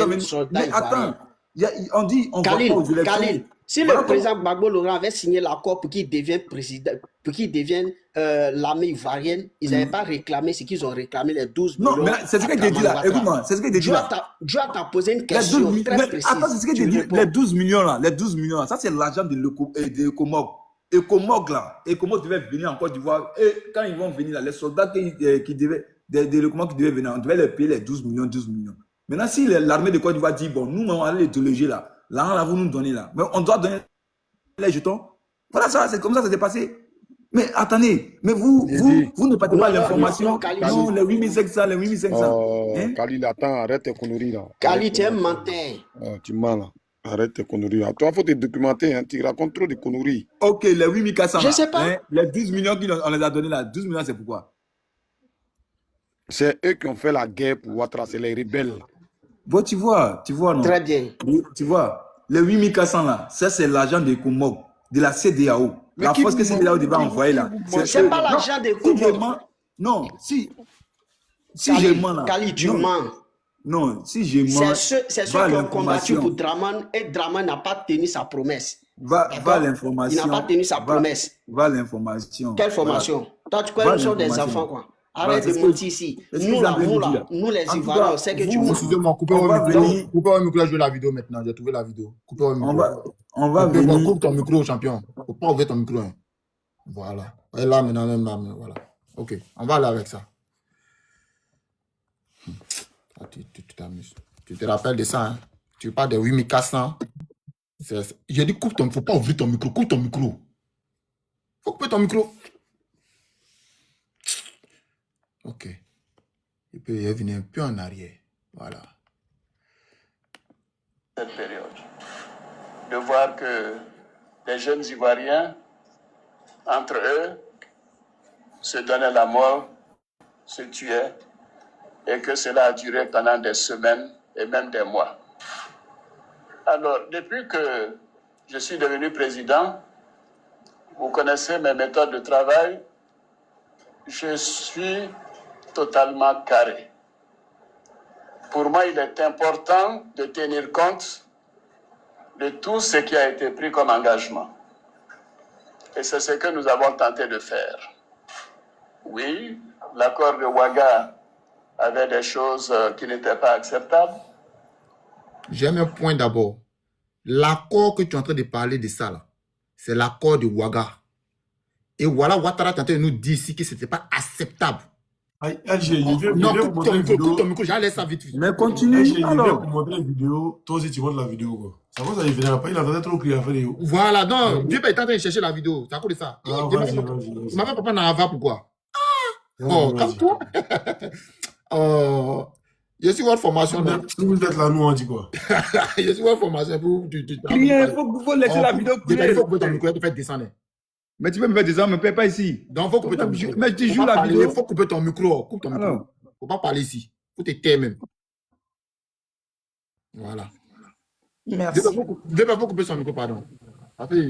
Mais attends, ivoirien. on dit, on va pas aux élections. Khalil, si Voilà le président Gbagbo Laurent avait signé l'accord pour qu'il devienne président, pour qu'il devienne l'armée ivoirienne, ils n'avaient pas réclamé ce qu'ils ont réclamé, les 12 millions. Non, mais c'est ce que j'ai dit là. Écoute-moi, c'est ce que j'ai dit là. Dieu t'a posé une question très précise. Attends, c'est ce que j'ai dit. Les 12 millions là, ça c'est l'argent de Comog. Et Comog là, et Comog devait venir en Côte d'Ivoire. Et quand ils vont venir là, les soldats qui devaient, de Comog qui devaient venir, on devait leur payer les 12 millions. Maintenant, si l'armée de Côte d'Ivoire dit, bon, nous, on va aller les déloger là, là, vous nous donnez là. Mais on doit donner les jetons. Voilà ça, c'est comme ça que ça s'est passé. Mais attendez, mais vous ne partez pas l'information. Non, les 8500, les 8500. Khalil, attends, arrête tes conneries là. Khalil, tu es un menteur. Tu mens là. Arrête tes conneries. Toi, il faut te documenter. Hein. Tu racontes trop de conneries. Ok, les 8400. Je sais pas. Les 12 millions qu'on les a donnés là, 12 millions, c'est pourquoi? C'est eux qui ont fait la guerre pour Ouattara, c'est les rebelles. Bon, tu vois, non? Très bien. Tu vois, les 8400 là, ça c'est l'argent de Comog, de la CEDEAO. Mais la force que CEDEAO devait envoyer là. C'est pas l'argent de Comog. Non, si je mens là. Khalil, tu mens. Non, si je mens. C'est ceux qui ont combattu pour Draman et Draman n'a pas tenu sa promesse. Va l'information. Il n'a pas tenu sa promesse. Va l'information. Quelle formation? Toi, tu crois que nous sommes des enfants quoi? Arrête de mentir ici. Nous là, nous les Ivoiriens, on sait que tu mens. Excusez-moi, coupez votre micro, je veux la vidéo maintenant. J'ai trouvé la vidéo. Coupez votre micro. On va venir. Coupe ton micro, champion. Faut pas ouvrir ton micro. Hein. Voilà. Et là, maintenant, même là, voilà. Ok, on va aller avec ça. Tu t'amuses. Tu te rappelles de ça, hein? Tu parles de 8400. J'ai dit coupe ton micro. Faut pas ouvrir ton micro. Coupe ton micro. Faut couper ton micro. Ok. Il peut y venir un peu en arrière. Voilà. Cette période. De voir que les jeunes Ivoiriens, entre eux, se donnaient la mort, se tuaient, et que cela a duré pendant des semaines et même des mois. Alors, depuis que je suis devenu président, vous connaissez mes méthodes de travail, je suis totalement carré. Pour moi, il est important de tenir compte de tout ce qui a été pris comme engagement. Et c'est ce que nous avons tenté de faire. Oui, l'accord de Ouaga avait des choses qui n'étaient pas acceptables. J'aime un point d'abord. L'accord que tu es en train de parler de ça, là, c'est l'accord de Ouaga. Et voilà, Ouattara est en train de nous dire ici que ce n'était pas acceptable. Non, coupe ton micro, j'allais ça vite. Mais continue. Il vient pour montrer une vidéo, toi aussi tu montres la vidéo. Quoi. Ça va, ça, il venait pas, il entendait trop crier à faire des... Voilà, non, Dieu est en train de chercher la vidéo, c'est à cause de ça. Il m'avait papa n'a pas pourquoi. Oh, calme-toi. Oh, je suis votre formation. Si vous êtes là, nous on dit quoi? Je suis votre formation pour... Crier, il faut laisser la vidéo crier. Il faut couper ton micro, tu fais descendre. Mais tu peux me faire descendre, mais pas ici. Donc, il faut couper ton micro. Mais tu joues la vidéo. Il faut couper ton micro. Coupe ton micro. Il ne faut pas parler ici. Il faut te taire même. Voilà. Merci. Il ne faut couper son micro, pardon.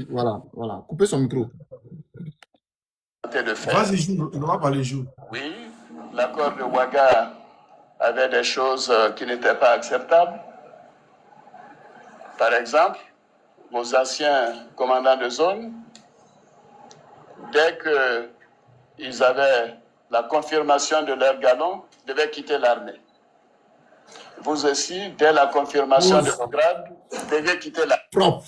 Voilà, voilà. Couper son micro. Vas-y, joue. On va parler, joue. Oui, l'accord de Ouaga avait des choses qui n'étaient pas acceptables. Par exemple, vos anciens commandants de zone, dès qu'ils avaient la confirmation de leur galon, devaient quitter l'armée. Vous aussi, dès la confirmation de vos grades, deviez quitter l'armée. Propre.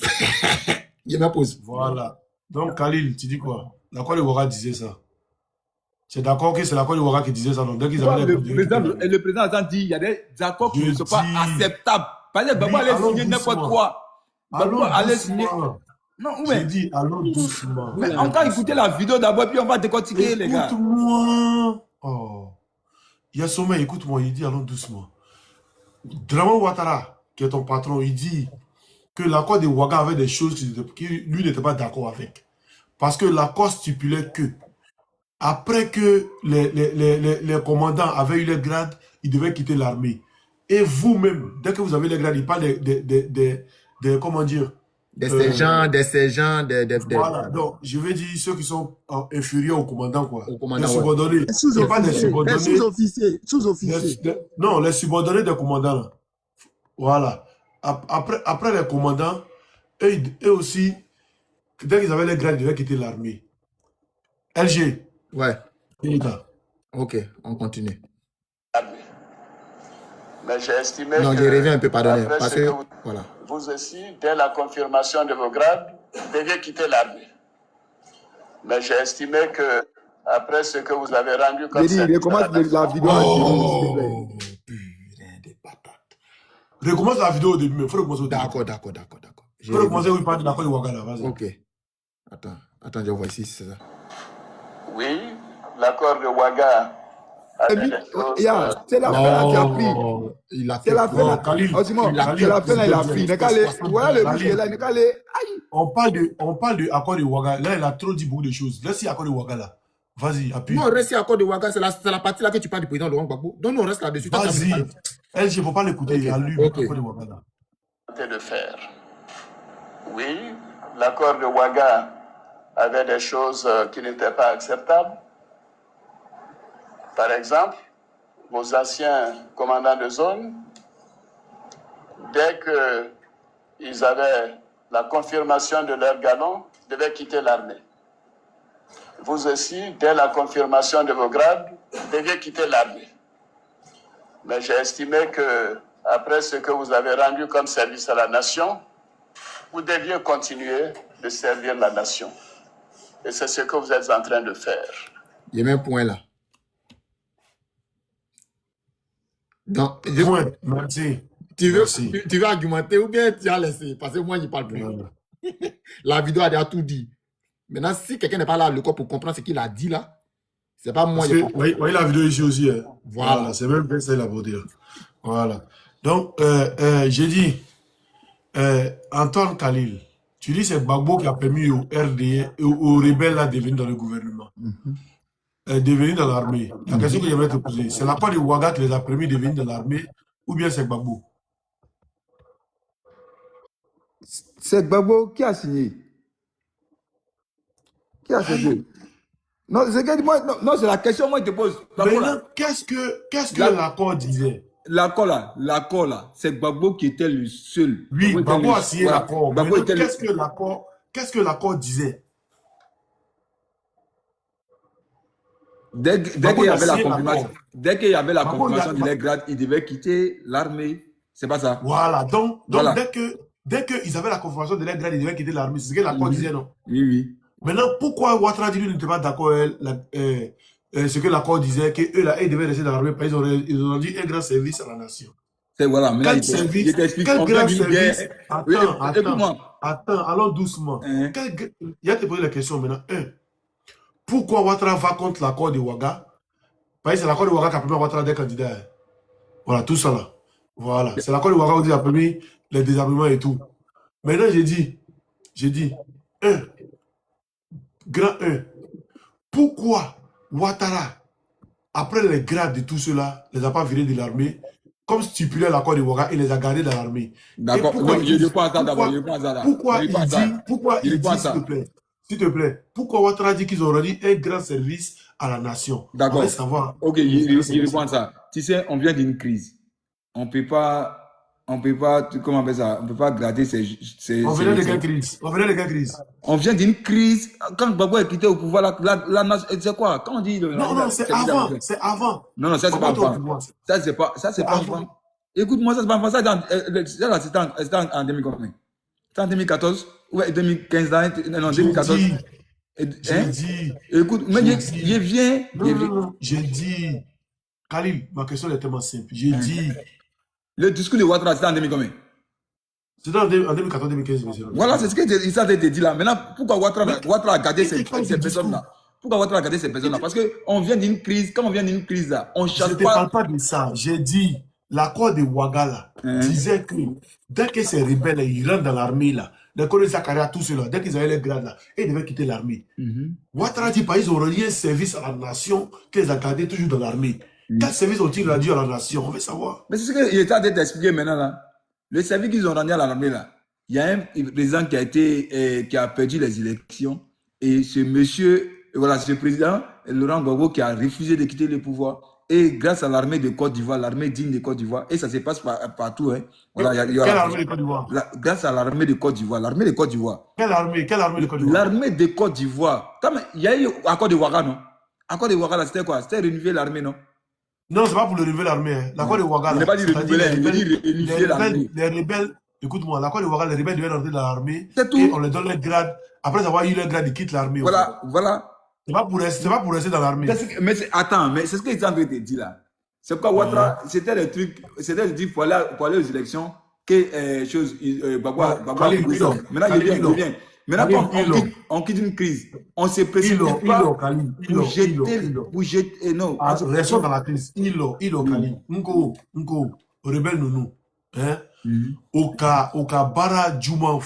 Il m'a posé. Voilà. Donc, Khalil, tu dis quoi? L'accord de Ouaga disait ça. C'est d'accord que c'est l'accord de Ouaga qui disait ça. Donc, dès qu'ils avaient le président a dit qu'il y a des accords qui ne sont pas acceptables. Par exemple, Babou allait signer n'importe quoi. Babou allait signer. Non, j'ai dit, allons doucement. Mais on va écouter la vidéo d'abord, puis on va décortiquer, les gars. Écoute-moi. Oh. Il y a sommeil, écoute-moi, il dit, allons doucement. Draman Ouattara, qui est ton patron, il dit que l'accord de Ouaga avait des choses que lui n'était pas d'accord avec. Parce que l'accord stipulait que, après que les commandants avaient eu les grades, ils devaient quitter l'armée. Et vous-même, dès que vous avez les grades, il parle comment dire, des sergents. Voilà, donc je vais dire ceux qui sont inférieurs au commandant, quoi. Au commandant, les subordonnés. Les sous-officiers. Non, les subordonnés des commandants, là. Voilà. Après les commandants, eux aussi, dès qu'ils avaient les grades, ils devaient quitter l'armée. LG. Ouais. Ok, on continue. Mais j'ai estimé non, que... je reviens un peu, pardonnez. Parce que, voilà. Vous aussi, dès la confirmation de vos grades, deviez quitter l'armée. Mais j'ai estimé que, après ce que vous avez rendu comme service... recommence la vidéo putain de patates. Recommence la vidéo au début, mais il faut recommencer au début. D'accord. Il faut recommencer où il parle de l'accord de Ouaga, là, vas-y. Ok. Attends, je vois ici, c'est ça. Oui, l'accord de Ouaga... C'est l'affaire qui a pris. C'est l'affaire il a pris. On parle de accord de Ouaga. Là, il a trop dit beaucoup de choses. Laisse l'accord de Ouaga là. Vas-y, appuie. Non, reste l'accord de Ouaga. C'est la partie là que tu parles du président Laurent Gbagbo. Donc, on reste là-dessus. Vas-y. Elle, je ne peux pas l'écouter. Il a lu l'accord de Ouaga là. De faire. Oui, l'accord de Ouaga avait des choses qui n'étaient pas acceptables. Par exemple, vos anciens commandants de zone, dès qu'ils avaient la confirmation de leur galon, devaient quitter l'armée. Vous aussi, dès la confirmation de vos grades, deviez quitter l'armée. Mais j'ai estimé que, après ce que vous avez rendu comme service à la nation, vous deviez continuer de servir la nation. Et c'est ce que vous êtes en train de faire. Il y a même un point là. Non, merci. Tu veux argumenter ou bien tu as laissé? Parce que moi, je ne parle plus. La vidéo a déjà tout dit. Maintenant, si quelqu'un n'est pas là le corps pour comprendre ce qu'il a dit là, c'est pas moi. Oui, la vidéo ici aussi. Hein. Voilà. C'est même ça il a beau dire. Voilà. Donc, j'ai dit, Antoine Khalil, tu dis c'est Gbagbo qui a permis au RDA et aux rebelles là, de venir dans le gouvernement. De venir dans l'armée. La question que j'aimerais te poser, c'est la part de Ouaga qui les a permis de venir dans l'armée ou bien c'est Gbagbo? C'est Gbagbo qui a signé. Qui a signé? Non, c'est c'est la question moi je te pose. Maintenant, qu'est-ce que l'accord disait? L'accord là, c'est Gbagbo qui était le seul. Oui, Gbagbo a signé voilà. l'accord. Qu'est-ce que l'accord disait? Dès qu'il y avait la confirmation, de leur grade, ils devaient quitter l'armée. C'est pas ça. Voilà. Donc voilà. dès qu'ils avaient la confirmation de leur grade, ils devaient quitter l'armée. C'est ce que l'accord disait, non? Oui. Maintenant, pourquoi Ouattara n'était pas d'accord avec ce que l'accord disait, qu'eux là, ils devaient rester dans l'armée parce qu'ils ont rendu un grand service à la nation. C'est voilà. Quel service? Quel grand service? Attends, allons doucement. Il y a te poser la question maintenant. Pourquoi Ouattara va contre l'accord de Ouaga? Parce que c'est l'accord de Ouaga qui a permis à Ouattara d'être candidat. Voilà, tout ça là. Voilà. C'est l'accord de Ouaga qui a permis les désarmements et tout. Maintenant, j'ai dit, grand 1, pourquoi Ouattara, après les grades de tout cela, les a pas virés de l'armée, comme stipulé l'accord de Ouaga, il les a gardés dans l'armée? D'accord, je réponds à ça d'abord. Pourquoi il dit, s'il te plaît, pourquoi Ouattara dit qu'ils ont rendu un grand service à la nation? D'accord. Ok, je réponds à ça. Tu sais, on vient d'une crise. On peut pas, comment on appelle ça? On peut pas grader On venait de quelle crise? On vient d'une crise. Quand Gbagbo est quitté au pouvoir, la nation, c'est quoi? Quand on dit non, c'est avant. Non, ça c'est pas avant. Ça c'est pas avant. Écoute-moi, ça c'est pas avant. Ça c'était en 2014. C'était en 2014 ou 2015 non, 2014. J'ai dit. Écoute, mais je viens. Non, j'ai dit. Khalil, ma question est tellement simple. J'ai dit. Le discours de Ouattara, c'était en 2015. C'était en 2014-2015, monsieur. Voilà, c'est ce que ça a été dit là. Maintenant, pourquoi Ouattara a gardé ces personnes-là? Pourquoi Ouattara a gardé ces personnes-là? Parce qu'on vient d'une crise. Quand on vient d'une crise là, on cherche pas. Je ne parle pas de ça. J'ai dit, l'accord de Ouaga là, disait que dès que ces rebelles, ils rentrent dans l'armée là, les colonels Zakaria, tout cela, dès qu'ils avaient les grades là, ils devaient quitter l'armée. Ouattara dit, ils ont rendu un service à la nation qu'ils ont gardé toujours dans l'armée. Quel service ont-ils rendu à la nation? On veut savoir. Mais c'est ce qu'il est en train d'expliquer maintenant là. Le service qu'ils ont rendu à l'armée là, il y a un président qui a perdu les élections et ce monsieur, voilà, ce président, Laurent Gbagbo, qui a refusé de quitter le pouvoir. Et grâce à l'armée de Côte d'Ivoire, l'armée digne de Côte d'Ivoire, et ça se passe partout. Hein. Voilà, quelle armée de Côte d'Ivoire? Grâce à l'armée de Côte d'Ivoire. L'armée de Côte d'Ivoire. Quelle armée de Côte d'Ivoire? L'armée de Côte d'Ivoire. Il y a eu l'accord de Ouaga, non? L'accord de Ouaga, là, c'était quoi? C'était renouveler l'armée, non? Non, c'est pas pour le renouveler l'armée. Hein. L'accord de Ouaga, il n'est pas dit renouveler, il veut dire réunifier l'armée. Les rebelles, écoute-moi, l'accord de Ouaga, les rebelles devaient rentrer dans l'armée. C'est tout. Et on les donne les grades. Après avoir eu les grades, ils quittent l'armée. Voilà. C'est pas pour rester dans l'armée. Mais attends, mais c'est ce que les gens te dire là. C'est quoi Ouattara? C'était des trucs pour aller aux élections que Maintenant, je viens. Maintenant, on quitte une crise. On se précipite pas pour jeter. Non. Restons dans la crise. Khalil. Nko, rebelle nounou. Oka bara Juma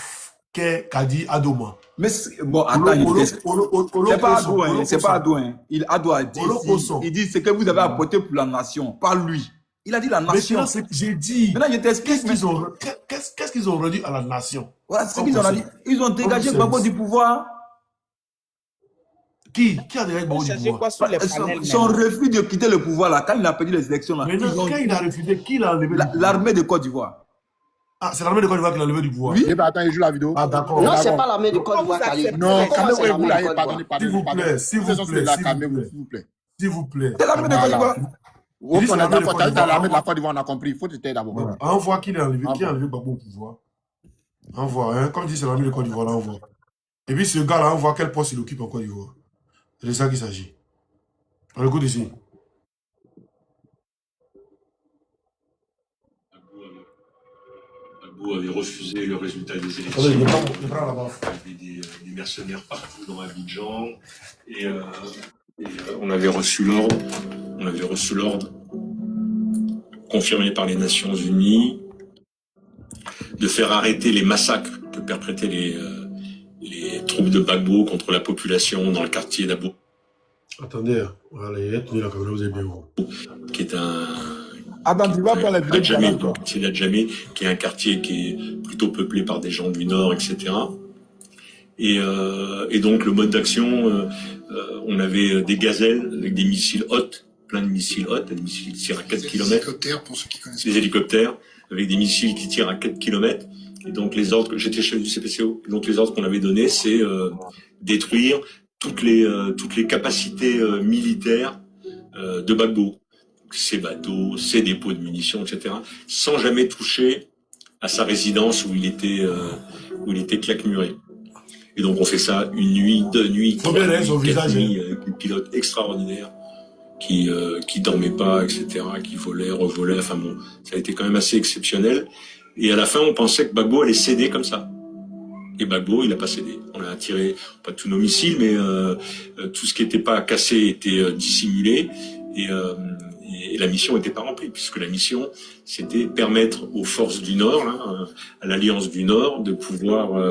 Kadi Adoma. Mais bon, attends, c'est pas Ado. Ado a dit, il dit ce que vous avez apporté pour la nation, pas lui. Il a dit la nation. Mais j'ai dit. Maintenant, je t'explique. Qu'est-ce qu'ils ont rendu à la nation? Voilà, c'est ce qu'ils ont rendu. Ils ont dégagé Gbagbo du pouvoir. Qui a dégagé Gbagbo du pouvoir? Son refus de quitter le pouvoir, là, quand il a perdu les élections, là. Quand il a refusé, qui l'a enlevé? L'armée de Côte d'Ivoire. Ah, c'est l'armée de Côte d'Ivoire qui l'a enlevé du pouvoir. Oui, mais attends, il joue la vidéo. Ah, d'accord. Non, c'est pas l'armée de Côte d'Ivoire qui l'a enlevé. Non, calmez-vous, pardonnez. S'il vous plaît. C'est l'armée de Côte d'Ivoire. On est d'accord, t'as l'armée de la Côte d'Ivoire, on a compris. Il faut te taire d'abord. On voit qui a enlevé Gbagbo au pouvoir. On voit, hein. Comme dit, c'est l'armée de Côte d'Ivoire, là, on voit. Et puis ce gars-là, on voit quel poste il occupe en Côte d'Ivoire. C'est de ça qu'il s'agit. On écoute ici. Gbagbo avait refusé le résultat des élections. Il y avait des mercenaires partout dans Abidjan. Et on avait reçu l'ordre confirmé par les Nations Unies de faire arrêter les massacres que perpétraient les troupes de Gbagbo contre la population dans le quartier d'Abo. Attendez, voilà, il y a tenu la caméra, vous avez bien vu. Qui est un Attends, tu vas prendre la vidéo de Adjamé, Jalal, quoi. c'est Adjamé, qui est un quartier qui est plutôt peuplé par des gens du Nord, etc. Et donc le mode d'action, on avait des gazelles avec des missiles Hot, plein de missiles Hot, des missiles qui tirent à 4 km. Des hélicoptères, pour ceux qui connaissent. Des hélicoptères, avec des missiles qui tirent à 4 km. Et donc les ordres, j'étais chef du CPCO, et donc les ordres qu'on avait donnés, c'est détruire toutes les capacités militaires de Gbagbo. Ses bateaux, ses dépôts de munitions, etc. Sans jamais toucher à sa résidence où il était claquemuré. Et donc on fait ça une nuit, 2 nuits, 3 nuits, 4 nuits, avec des pilotes extraordinaires qui dormaient pas, etc., qui volaient, revolaient. Enfin bon, ça a été quand même assez exceptionnel. Et à la fin, on pensait que Gbagbo allait céder comme ça. Et Gbagbo, il n'a pas cédé. On a tiré, pas tous nos missiles, mais tout ce qui n'était pas cassé était dissimulé. Et la mission n'était pas remplie, puisque la mission, c'était permettre aux forces du Nord, là, à l'Alliance du Nord, de pouvoir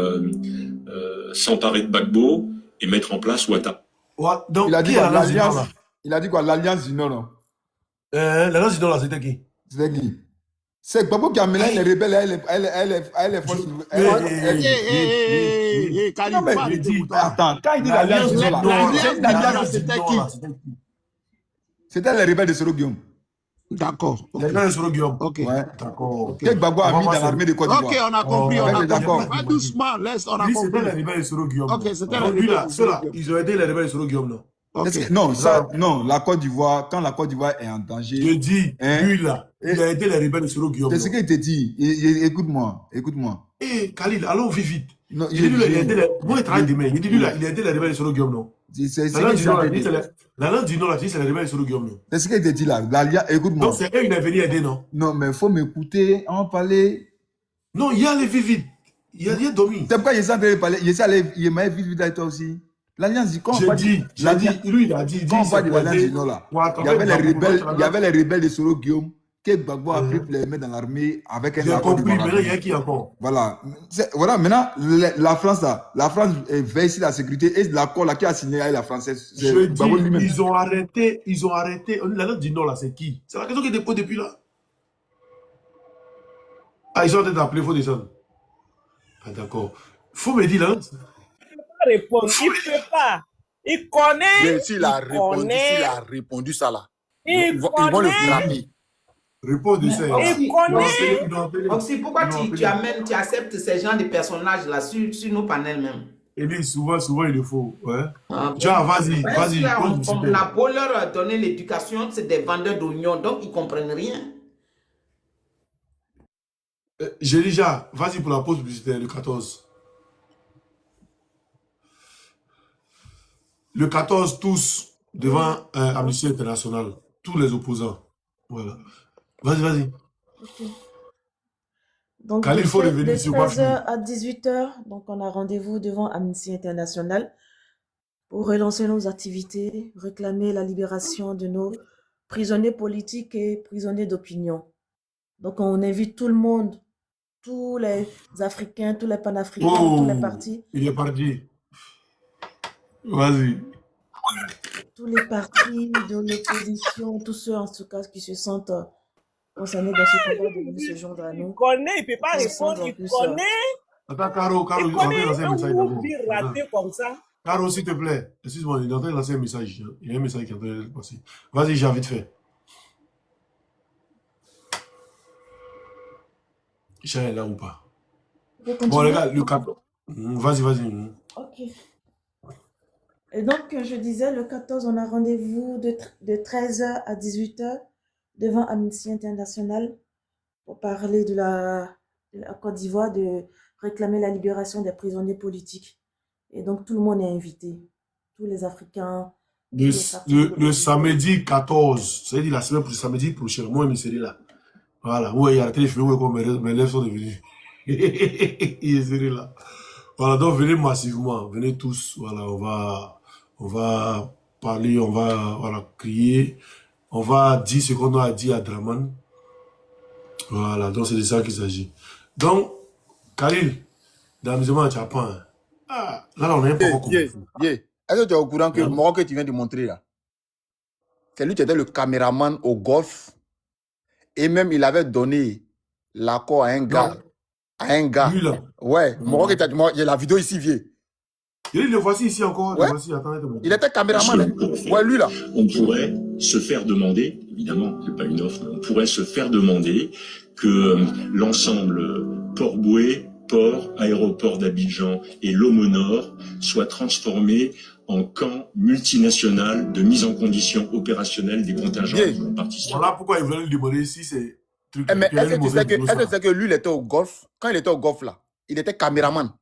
s'emparer de Gbagbo et mettre en place Ouattara. Donc, il a dit quoi, l'Alliance? Il a dit quoi, l'Alliance du Nord, non? L'Alliance du Nord, là, c'était qui? C'était qui? C'est Gbagbo qui a mélangé les rebelles à les forces. Attends, quand il dit l'Alliance du Nord, c'était qui? C'était les rebelles de Soro Guillaume. D'accord. Les rebelles de Soro Guillaume. Ok. Ouais. D'accord. Que Gbagbo a mis dans l'armée de Côte d'Ivoire. Ok, on a compris, on a d'accord. compris. Pas doucement, laisse, on a Lui, compris. c'était les rebelles de Soro Guillaume. Ok, c'était les Lui, rebelles là, de Soro ceux-là, Guillaume. ils ont aidé les rebelles de Soro Guillaume, non? Ok. Non, ça, non, la Côte d'Ivoire, quand la Côte d'Ivoire est en danger. Je dis, hein, lui, là, il a aidé les rebelles de Soro Guillaume. C'est ce qu'il te dit. Écoute-moi. Eh, Khalil, allons vite, vite. Non, Il dit, lui, il a aidé les. Moi, il travaille demain. Il dit, lui, là, il a aidé les rebelles de Soro Guillaume, non? La langue du Nord, là, c'est les rebelles de Soro Guillaume, non? C'est ce qu'il te dit là. Écoute-moi. Donc, c'est eux, ils sont venus aider, non? Non, mais il faut m'écouter, on va parler. Non, il y a les vite. Il y a Domi. C'est pourquoi il est en train de parler. Il m'a vite avec toi aussi. L'Alliance du Nord. Lui, il a dit. Quand on parle de l'Alliance du Nord, là, il y avait les rebelles de Soro Guillaume. Que Gbagbo a pris les mettre dans l'armée avec un accord. J'ai compris, maintenant il y a qui encore? Voilà, maintenant la France là, veille sur la sécurité et l'accord là qui a signé avec la française. Je dis, ils ont arrêté. La langue du Nord là, c'est qui? C'est la question qui est déposée depuis là. Ah, ils sont en train d'appeler, il faut descendre. Ah, d'accord. Faut me dire là. Il ne peut pas répondre, il ne peut pas. Il connaît. Mais s'il a répondu ça là, ils vont le frapper. Réponds ça. Oxy, pourquoi tu acceptes ces gens de personnages là sur nos panels même? Et lui, souvent, il le faut. Ouais. Ah, Genre, vas-y. On a beau leur donner l'éducation, c'est des vendeurs d'oignons, donc ils ne comprennent rien. J'ai déjà, vas-y pour la pause publicitaire, le 14. Le 14, tous devant Amnesty International, tous les opposants. Voilà. Vas-y. Okay. Donc, Khalil, il faut revenir de sur 13h à 18h, donc on a rendez-vous devant Amnesty International pour relancer nos activités, réclamer la libération de nos prisonniers politiques et prisonniers d'opinion. Donc on invite tout le monde, tous les Africains, tous les panafricains, tous les partis. Il est parti. Vas-y. Tous les partis de l'opposition, tous ceux en tout cas qui se sentent concernés dans ce combat de venir se joindre à nous. Il connaît, il ne peut pas répondre, il connaît. Attends, Caro, il connaît un oubli raté comme ça. Caro, s'il te plaît, excuse-moi, il est en train de lancer un message. Il y a un message qui est en train de passer. Vas-y, j'ai envie de faire. Isha est là ou pas? Bon, les gars, le cap. Vas-y. Ok. Et donc, je disais, le 14, on a rendez-vous de 13h à 18h devant Amnesty International pour parler de la Côte d'Ivoire, de réclamer la libération des prisonniers politiques. Et donc, tout le monde est invité. Tous les Africains. Le samedi 14, c'est-à-dire la semaine pour le samedi prochain, moi, je serai là. Voilà, ouais, il y a les cheveux, mes lèvres sont devenus. Il est serré là. Voilà, donc venez massivement, venez tous. Voilà, on va parler, on va crier, on va dire ce qu'on a dit à Draman. Voilà, donc c'est de ça qu'il s'agit. Donc, Khalil, d'amusement, tu as pas. Ah, là, on est pas encore. Est-ce que tu es au courant que le Maroc que tu viens de montrer là, c'est lui qui était le caméraman au golf Et même, il avait donné l'accord à un gars. À un gars. Lui, là. Ouais. Il y a la vidéo ici, vieux. Et le voici ici encore. Ouais. Le voici, attendez. Il était caméraman. Hein. Ouais, lui, là. On pourrait se faire demander, évidemment, c'est pas une offre, mais on pourrait se faire demander que l'ensemble Port-Boué, port, aéroport d'Abidjan et l'Homo Nord soient transformés en camp multinational de mise en condition opérationnelle des contingents qui vont participer. Voilà pourquoi il voulait lui demander si c'est... Mais est-ce que tu sais que lui, il était au golf? Quand il était au golf, là, il était caméraman.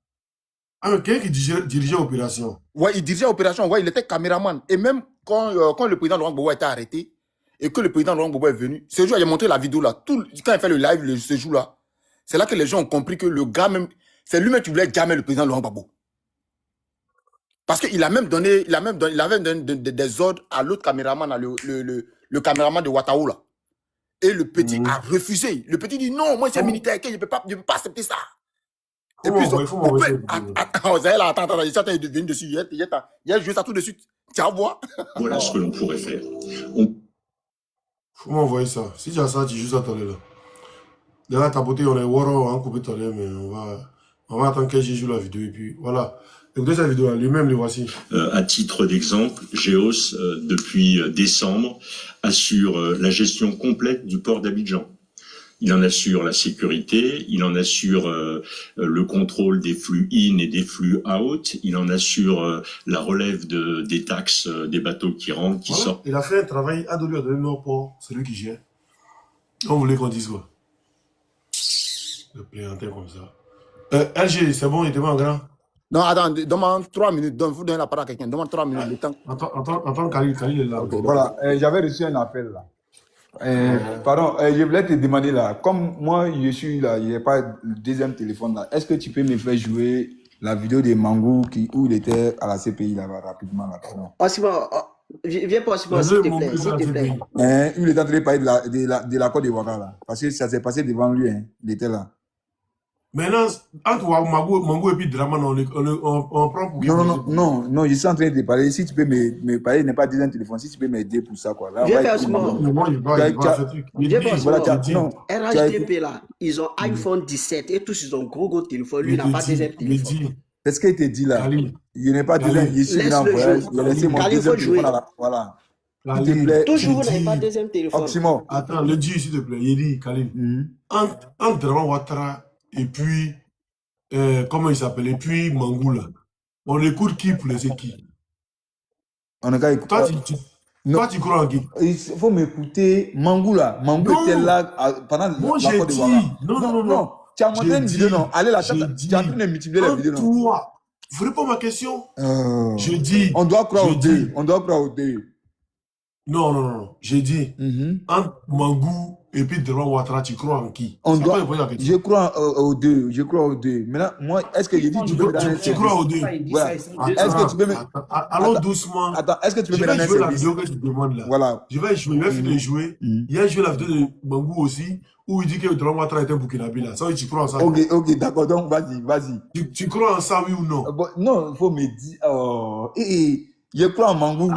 Ah, mais quelqu'un qui dirigeait l'opération. Ouais, il dirigeait l'opération. Ouais, il était caméraman. Et même quand le président Laurent Gbagbo a été arrêté et que le président Laurent Gbagbo est venu, ce jour, il a montré la vidéo là. Quand il fait le live ce jour-là, c'est là que les gens ont compris que le gars même, c'est lui-même qui voulait jamais le président Laurent Gbagbo. Parce qu'il a même donné, il avait donné des ordres à l'autre caméraman, le caméraman de Ouattao là. Et le petit a refusé. Le petit dit non, moi c'est militaire, je ne peux pas accepter ça. Et puis, attends, il est venu dessus. Il a joué ça tout de suite. Tu vas voir. Voilà ce que l'on pourrait faire. Faut m'envoyer ça. Si tu as ça, tu joues ça tout à l'heure. Là, ta beauté, on est Waro, on va couper tout à l'heure, mais on va attendre que je joue la vidéo. Et puis, voilà. Écoutez cette vidéo, lui-même, le voici. À titre d'exemple, Géos, depuis décembre, assure la gestion complète du port d'Abidjan. Il en assure la sécurité, il en assure le contrôle des flux in et des flux out, il en assure la relève des taxes des bateaux qui rentrent, qui sortent. Il a fait un travail à donner nos ports, c'est lui qui gère. On voulait qu'on dise quoi? Le plaisantin comme ça. LG, c'est bon, il était pas en grand? Non, attends, demande 3 minutes. Vous donnez la parole à quelqu'un. Demande 3 minutes. Le temps. Attends, Khalil est là. Okay, voilà, j'avais reçu un appel là. Pardon, je voulais te demander là, comme moi je suis là, il n'y a pas le deuxième téléphone là, est-ce que tu peux me faire jouer la vidéo de Mangou où il était à la CPI là-bas rapidement là? Viens pas s'il te plaît. Il est en train de parler de la Côte d'Ivoire là, parce que ça s'est passé devant lui, hein. Il était là. Maintenant, entre Mangou et puis Draman, on prend pour qui? Non, je suis en train de parler. Si tu peux me parler, il n'est pas déjà un téléphone. Si tu peux m'aider pour ça, quoi. Là, viens pas RHTP là, ils ont iPhone 17 et tous ils ont gros téléphone. Lui, il n'a pas deuxième téléphone. C'est ce qu'il te dit là. Il n'est pas deuxième. Je suis en voyage. Il a laissé mon deuxième téléphone. Voilà. Toujours, vous n'avez pas deuxième téléphone. Attends, le dis s'il te plaît. Il dit, Khalil, entre Draman Ouattara et puis, comment il s'appelle, et puis Mangou là. On écoute qui pour les équipes? On a qu'à écouter. Toi, tu crois en qui? Il faut m'écouter. Mangou là. Mangou était là pendant la Côte d'Ivoire. Non. Tu as montré une vidéo, non? Allez là, tu es en train de multiplier les vidéos, non? Toi, vous répondez à ma question? Je dis. On doit croire aux deux. Non. J'ai dit, entre Mangou et puis Draman Ouattara, tu crois en qui? Je crois aux deux. Maintenant, moi, est-ce que j'ai dit tu crois aux deux? Voilà. Est-ce que tu peux me... Allons doucement. Attends, est-ce que tu peux me donner un service? Je vais jouer la service? vidéo que je te demande là. Voilà. Je vais finir de jouer. Il y a joué la vidéo de Mangou aussi, où il dit que Draman Ouattara était burkinabé là. Ça, tu crois en ça? Ok, d'accord. Donc, vas-y. Tu crois en ça, oui ou non? Non, il faut me dire... Je crois en Mangou.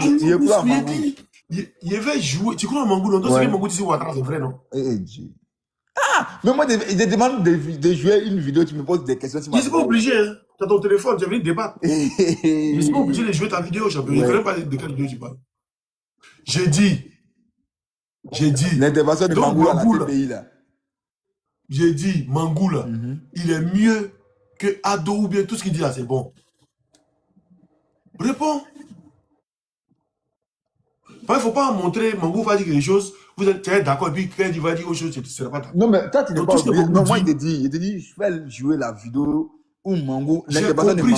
Il avait joué. Tu crois en Mangou? Non, donc c'est que Mangou dit Ouattara, c'est vrai, non? Mais moi, je te demande de jouer une vidéo, tu me poses des questions. Je ne suis pas obligé, hein. Tu as ton téléphone, tu as venu débattre. Je ne suis pas obligé de jouer ta vidéo, champion. Je ne connais pas de quelle vidéo tu parles. J'ai dit. L'intervention de Mangou à la CPI, là. J'ai dit, Mangou, là, il est mieux que Ado ou bien tout ce qu'il dit là, c'est bon. Réponds. Il ne faut pas montrer, Mangou va dire quelque chose, vous êtes d'accord, et puis quand il va dire autre chose, ce ne sera pas d'accord. Non, mais toi, tu n'es pas obligé. Non, moi, il te dit, je vais jouer la vidéo où Mangou, l'intervention de Mangou.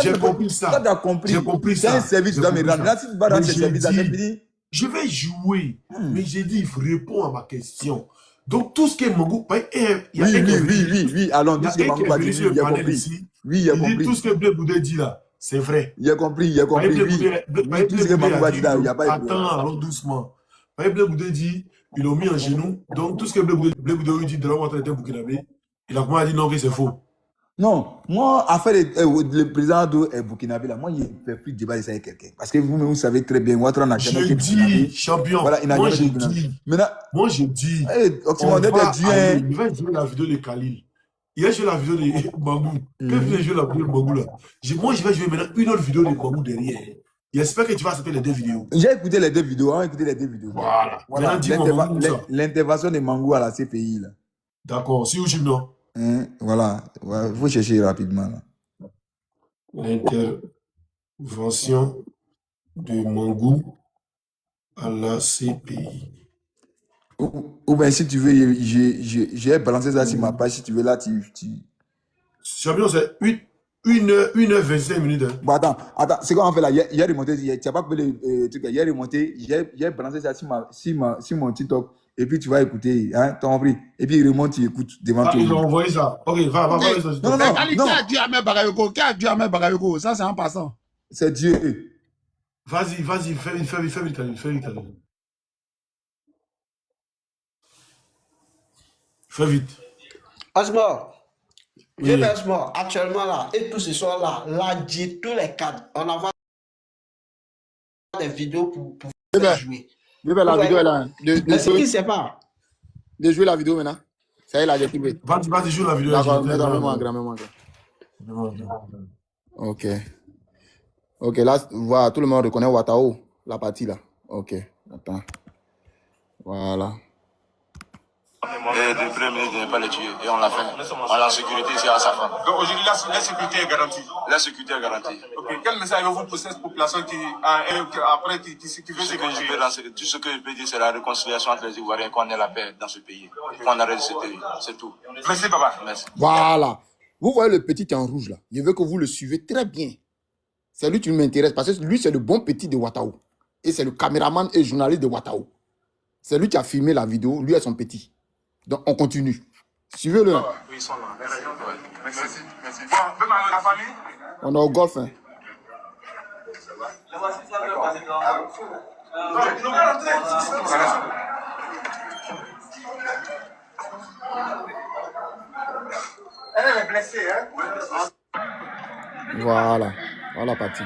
J'ai compris ça. Toi, tu as compris. J'ai compris ça. C'est un service, tu dois me rendre. Là, si tu vas rendre ce service, c'est fini. Je vais jouer, mais j'ai dit, il faut répondre à ma question. Donc, tout ce qui est Mangou, il y a oui, allons, tout ce que Mangou va dire, il a compris. Oui, il a compris. Tout ce que Blé Boudé dit là. C'est vrai. Il a compris. Tout ce que Mangou va dire là, il n'y a pas de problème. Attends, allons doucement. Blé Boudé dit, ils l'ont mis en genou. Donc, tout ce que Blé Boudé dit de l'homme en train d'être burkinabé, il a comment dit non, que c'est faux. Non, moi, affaire le président de Burkinabé, là, moi, il ne fait plus de débat de ça avec quelqu'un. Parce que vous-même, vous savez très bien, Ouattara n'a jamais été Burkinabé. Champion. Voilà, il n'a Moi, jamais été je Burkinabé. dis. Maintenant, Moi, je dis. on va aller, il va jouer la vidéo de Khalil. Il a joué la vidéo de Mangou. Quand il a joué la vidéo de Mangou, là, moi, je vais jouer maintenant une autre vidéo de Mangou derrière. J'espère que tu vas accepter les deux vidéos. J'ai écouté les deux vidéos, on a écouté les deux vidéos. Voilà. Voilà. L'intervention de Mangou à la CPI, là. D'accord, si YouTube, non? Voilà, il faut chercher rapidement, là. L'intervention de Mangou à la CPI. Ou bien si tu veux, j'ai balancé ça sur ma page, si tu veux, là, Champion, c'est 1h25 minutes. Hein. Bon, attends, c'est quoi on fait là? J'ai remonté, tu n'as pas coupé le truc, j'ai remonté, j'ai balancé ça sur mon TikTok, et puis tu vas écouter, hein, t'as compris? Et puis il remonte, tu écoutes devant toi. Ils ont envoyé ça. Ok, va. Non. Qui a dit Ahmed Bagayoko? Ça, c'est en passant. C'est Dieu. Vas-y, fais vite, Khalil. Fais vite. Asma, actuellement là, et tout ce soir là, dit tous les cadres, on envoie des vidéos pour jouer. La vidéo est là. Mais ce qui sait pas. De jouer la vidéo maintenant. Ça y est, là, j'ai trouvé. Vas-y, joue la vidéo. D'accord, mets-moi grand. Ok, là, voilà, tout le monde reconnaît Watao, la partie là. Ok, attends. Voilà. Et le Premier ministre ne pas le tuer. Et on l'a fait. On a la sécurité ici à sa femme. Donc aujourd'hui, la sécurité est garantie. La sécurité est garantie. Ok. Quel message avez-vous pour cette population qui veut se venger? Tout ce que je peux dire, c'est la réconciliation entre les Ivoiriens, qu'on ait la paix dans ce pays. Qu'on arrête ce pays. C'est tout. Merci, papa. Merci. Voilà. Vous voyez le petit en rouge là. Je veux que vous le suivez très bien. C'est lui qui m'intéresse parce que lui, c'est le bon petit de Watao. Et c'est le caméraman et journaliste de Watao. C'est lui qui a filmé la vidéo. Lui et son petit. Donc, on continue. Suivez-le. Oui, ils sont là. Merci. Bon, la famille? On est au golf. Hein. Elle est blessée, hein? Voilà. Voilà, parti.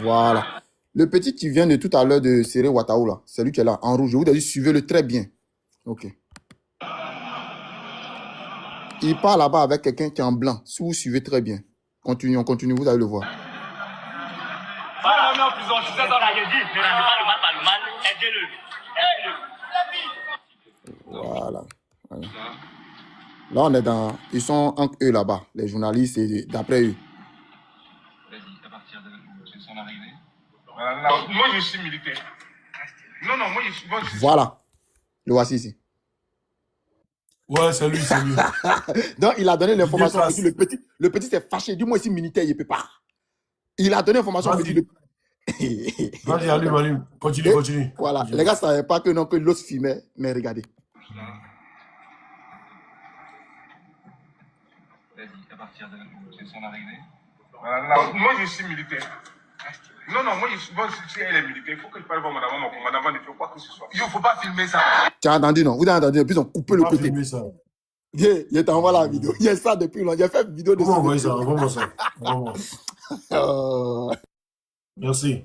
Voilà. Le petit qui vient de tout à l'heure de serrer Watao, là, c'est lui qui est là, en rouge. Je vous ai dit, suivez-le très bien. Ok. Il part là-bas avec quelqu'un qui est en blanc. Si vous suivez très bien. Continue, vous allez le voir. Voilà. Là, on est dans... Ils sont entre eux là-bas, les journalistes, et d'après eux. Vas-y, à partir de son arrivée. Moi, je suis militaire. Non, moi, je suis... Voilà. Le voici ici. Ouais, c'est lui. Donc, il a donné l'information. Le petit s'est fâché. Dis-moi ici, militaire, il ne peut pas. Il a donné l'information. Vas-y, allume. Continue. Voilà. Les gars ne savaient pas que l'autre filmait, mais regardez. Vas-y, à partir de son arrivée. Moi, je suis militaire. Non, moi, si elle est militaire, il faut que je parle à madame. Madame ne fait pas que ce soit. Il ne faut pas filmer ça. Tu as entendu, non? Vous avez entendu, puis ils ont coupé le côté. Je t'envoie la vidéo. Il y a ça depuis longtemps. J'ai fait une vidéo de ça. Envoie-moi ça. Merci.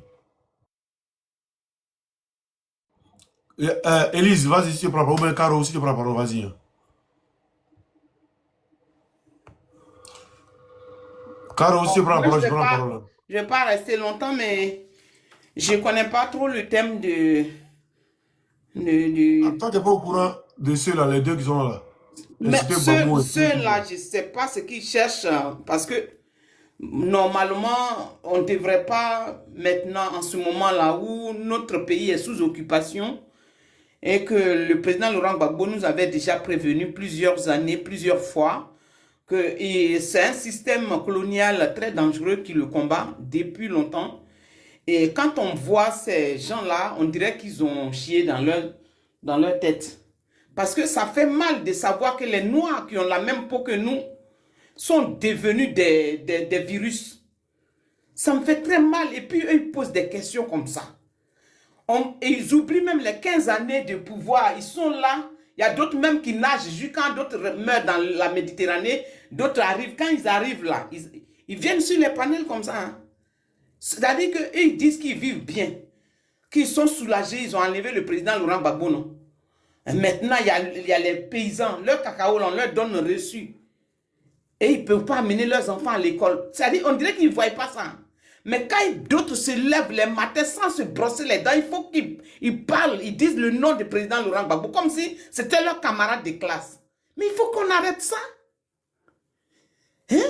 Élise, vas-y, si tu prends la parole. Ou bien Caro, si tu prends la parole, vas-y. Caro, si tu prends la parole, je prends la parole. Je ne vais pas rester longtemps, mais je ne connais pas trop le thème de... Attends, tu n'es pas au courant de ceux-là, les deux qui sont là. Mais ceux-là, je ne sais pas ce qu'ils cherchent, parce que normalement, on ne devrait pas, maintenant, en ce moment-là, où notre pays est sous occupation, et que le président Laurent Gbagbo nous avait déjà prévenu plusieurs années, plusieurs fois, que c'est un système colonial très dangereux qui le combat depuis longtemps. Et quand on voit ces gens-là, on dirait qu'ils ont chié dans leur tête. Parce que ça fait mal de savoir que les Noirs qui ont la même peau que nous sont devenus des virus. Ça me fait très mal. Et puis eux, ils posent des questions comme ça. Et ils oublient même les 15 années de pouvoir. Ils sont là, Il y a d'autres même qui nagent, quand d'autres meurent dans la Méditerranée, d'autres arrivent. Quand ils arrivent là, ils viennent sur les panels comme ça. Hein. C'est-à-dire qu'eux, ils disent qu'ils vivent bien, qu'ils sont soulagés, ils ont enlevé le président Laurent Gbagbo, non? Et maintenant, il y a les paysans, leur cacao, on leur donne un reçu. Et ils ne peuvent pas amener leurs enfants à l'école. C'est-à-dire, on dirait qu'ils ne voient pas ça. Mais quand d'autres se lèvent les matins sans se brosser les dents, il faut qu'ils parlent, ils disent le nom du président Laurent Gbagbo, comme si c'était leur camarade de classe. Mais il faut qu'on arrête ça. Hein?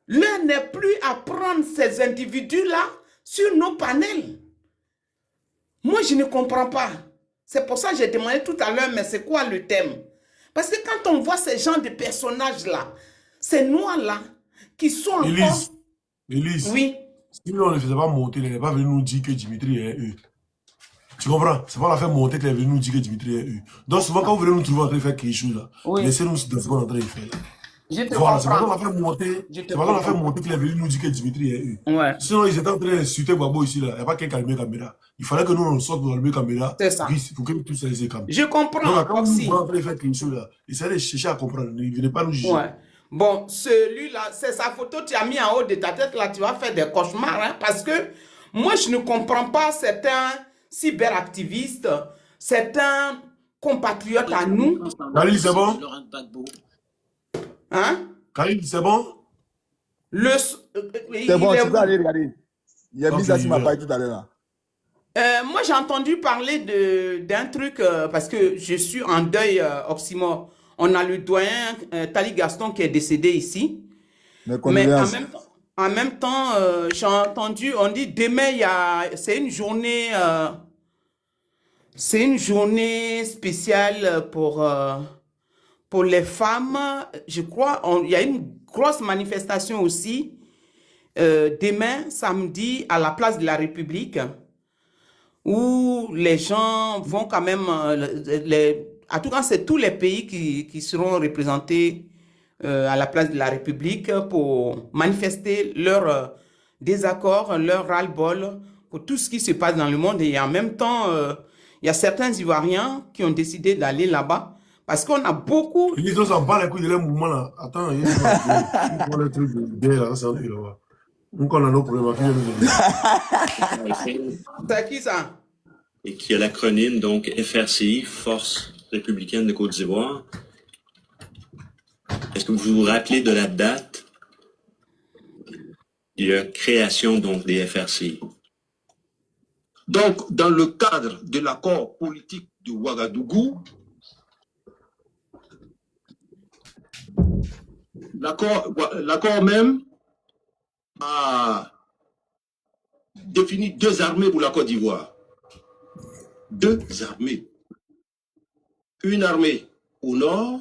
L'heure n'est plus à prendre ces individus-là sur nos panels. Moi, je ne comprends pas. C'est pour ça que j'ai demandé tout à l'heure, mais c'est quoi le thème? Parce que quand on voit ces gens de personnages-là, ces noirs-là, qui sont encore... Élise, oui. Si on ne faisait pas monter, il n'est pas venu nous dire que Dimitri est eux. Tu comprends? C'est pas la faire monter qu'il est venu nous dire que Dimitri est eux. Donc souvent, quand vous venez nous trouver en train de faire quelque chose, là, laissez-nous ce qu'on est en train de faire. Voilà, c'est pas qu'on a fait monter, qu'il est venu nous dire que Dimitri est eux. Ouais. Sinon, ils étaient en train d'insulter Gbagbo ici, là. Il n'y a pas qu'un calmer caméra. Il fallait que nous, on sorte pour allumer caméra. C'est ça. Pour que tout ça les calme. Je comprends. Donc, quand vous en train de faire quelque chose, là, essayez de chercher à comprendre. Ne venez pas nous juger. Ouais. Bon, celui-là, c'est sa photo, tu as mis en haut de ta tête, là, tu vas faire des cauchemars, hein, parce que moi, je ne comprends pas certains cyberactivistes, certains compatriotes à nous. Khalil, c'est bon? Hein? Khalil, c'est bon? C'est bon, tu peux aller regarder. Il y a mis ça sur ma page tout à l'heure. Moi, j'ai entendu parler d'un truc, parce que je suis en deuil oxymore. On a le doyen Tali Gaston qui est décédé ici. Mais en même temps, j'ai entendu, on dit demain, c'est une journée spéciale pour les femmes. Je crois, il y a une grosse manifestation aussi demain, samedi, à la place de la République, où les gens vont quand même... En tout cas, c'est tous les pays qui seront représentés à la place de la République pour manifester leur désaccord, leur ras-le-bol pour tout ce qui se passe dans le monde. Et en même temps, il y a certains Ivoiriens qui ont décidé d'aller là-bas parce qu'on a beaucoup... Ils ont s'en bat les couilles de leur mouvement là. Attends, il y a le truc de là, c'est là. Donc on a nos problèmes. C'est qui ça? Et qui a l'acronyme donc FRCI, Force républicaine de Côte d'Ivoire. Est-ce que vous vous rappelez de la date de la création donc des FRCI? Donc, dans le cadre de l'accord politique de Ouagadougou, l'accord même a défini 2 armées pour la Côte d'Ivoire. 2 armées. Une armée au nord,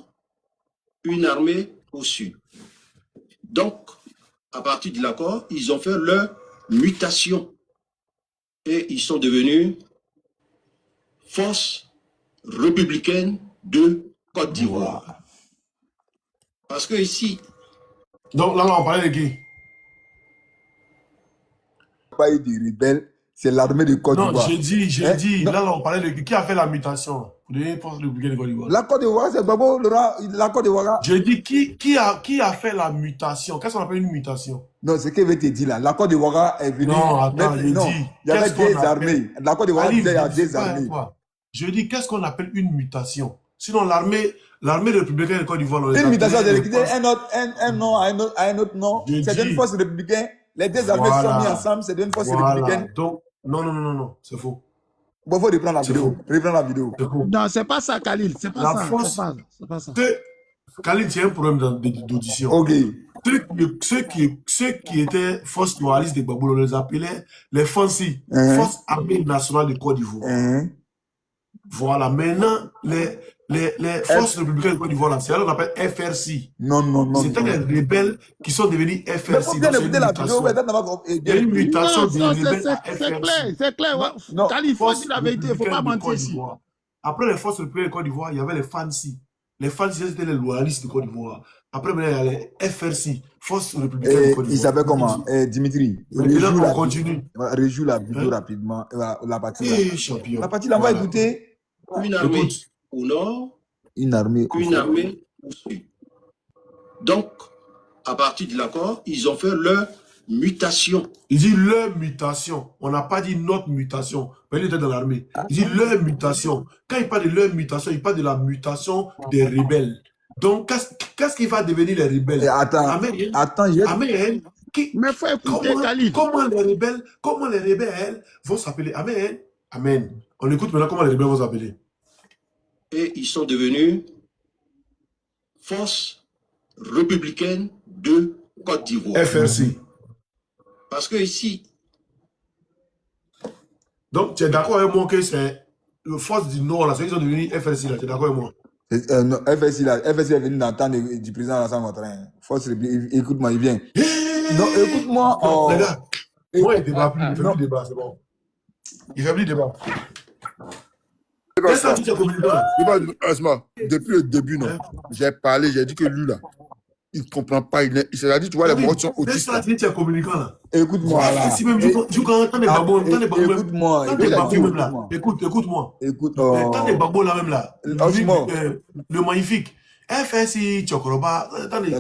une armée au sud. Donc, à partir de l'accord, ils ont fait leur mutation et ils sont devenus Force républicaine de Côte d'Ivoire. Parce que ici... Donc là, on parlait de qui? Pas eu de rebelles, c'est l'armée de Côte d'Ivoire. Non, j'ai dit, là, on parlait de qui a fait la mutation pour devenir Force républicaine de Côte d'Ivoire? La Côte d'Ivoire, c'est Gbagbo, la Côte d'Ivoire. J'ai dit, qui a fait la mutation? Qu'est-ce qu'on appelle une mutation? Non, c'est ce que je te dis là. La Côte d'Ivoire est venue. Non, attends, il y avait 2 armées. La Côte d'Ivoire, il y a 2 armées. Je dis, qu'est-ce qu'on appelle une mutation? Sinon, l'armée républicaine de Côte d'Ivoire... Une mutation, c'est de quitter un nom à un autre nom. C'est une force républicaine. Les 2 armées sont mises ensemble, c'est une force républicaine. Donc, non, c'est faux. Bon, il faut reprendre la vidéo. Non, c'est pas ça, Khalil. C'est pas ça. C'est pas ça. Khalil, il y a un problème d'audition. Ok. Ceux qui étaient forces loyalistes de Gbagbo, on les appelait les FANCI, Forces armées nationales de Côte d'Ivoire. Voilà, maintenant, les forces républicaines de Côte d'Ivoire, c'est là qu'on appelle FRC. Non. C'était les rebelles qui sont devenus FRC. Il y a une mutation des rebelles à FRC. C'est clair. Khalil, il faut dire la vérité, il ne faut pas mentir ici. Après les forces républicaines de Côte d'Ivoire, il y avait les FANCI. Les FANCI, c'était les loyalistes de Côte d'Ivoire. Après, il y a les FRC, Forces républicaines de Côte d'Ivoire. Il s'appelle comment? Dimitri. Rejoue la vidéo rapidement. La partie là. Champion. La partie là, on va écouter. Une armée au nord, Une armée. Qu'une armée poursuit. Donc, à partir de l'accord, ils ont fait leur mutation. Il dit leur mutation. On n'a pas dit notre mutation. Mais il était dans l'armée. Il dit leur mutation. Quand il parle de leur mutation, il parle de la mutation des rebelles. Donc, qu'est-ce qui va devenir les rebelles? Attends, Amen. Mais faut écouter Khalid. Comment les rebelles vont s'appeler? Amen. Amen. On écoute maintenant comment les rebelles vont s'appeler. Et ils sont devenus Force républicaine de Côte d'Ivoire. FRC. Parce que ici. Donc, tu es d'accord avec moi que c'est le Force du Nord, là, ceux qui sont devenus FRC, là, tu es d'accord avec moi? Non, FSI est venu dans le temps du président Alassane Ouattara. Force républicaine, écoute-moi, il vient. Non, écoute-moi. Les gars, moi, il débat plus, il fait plus débat, c'est bon. Il fait plus débat. Qu'est-ce que tu as communiqué là? Depuis le début, non. J'ai parlé, j'ai dit que lui, là, il ne comprend pas. Il s'est dit, tu vois, les morts sont autistes. Qu'est-ce que tu as communiqué là? Écoute-moi. Voilà. Si même tu quand les babos, écoute-moi. Écoute-moi. Quand les babos là même là, le magnifique. FSI, Chokoroba.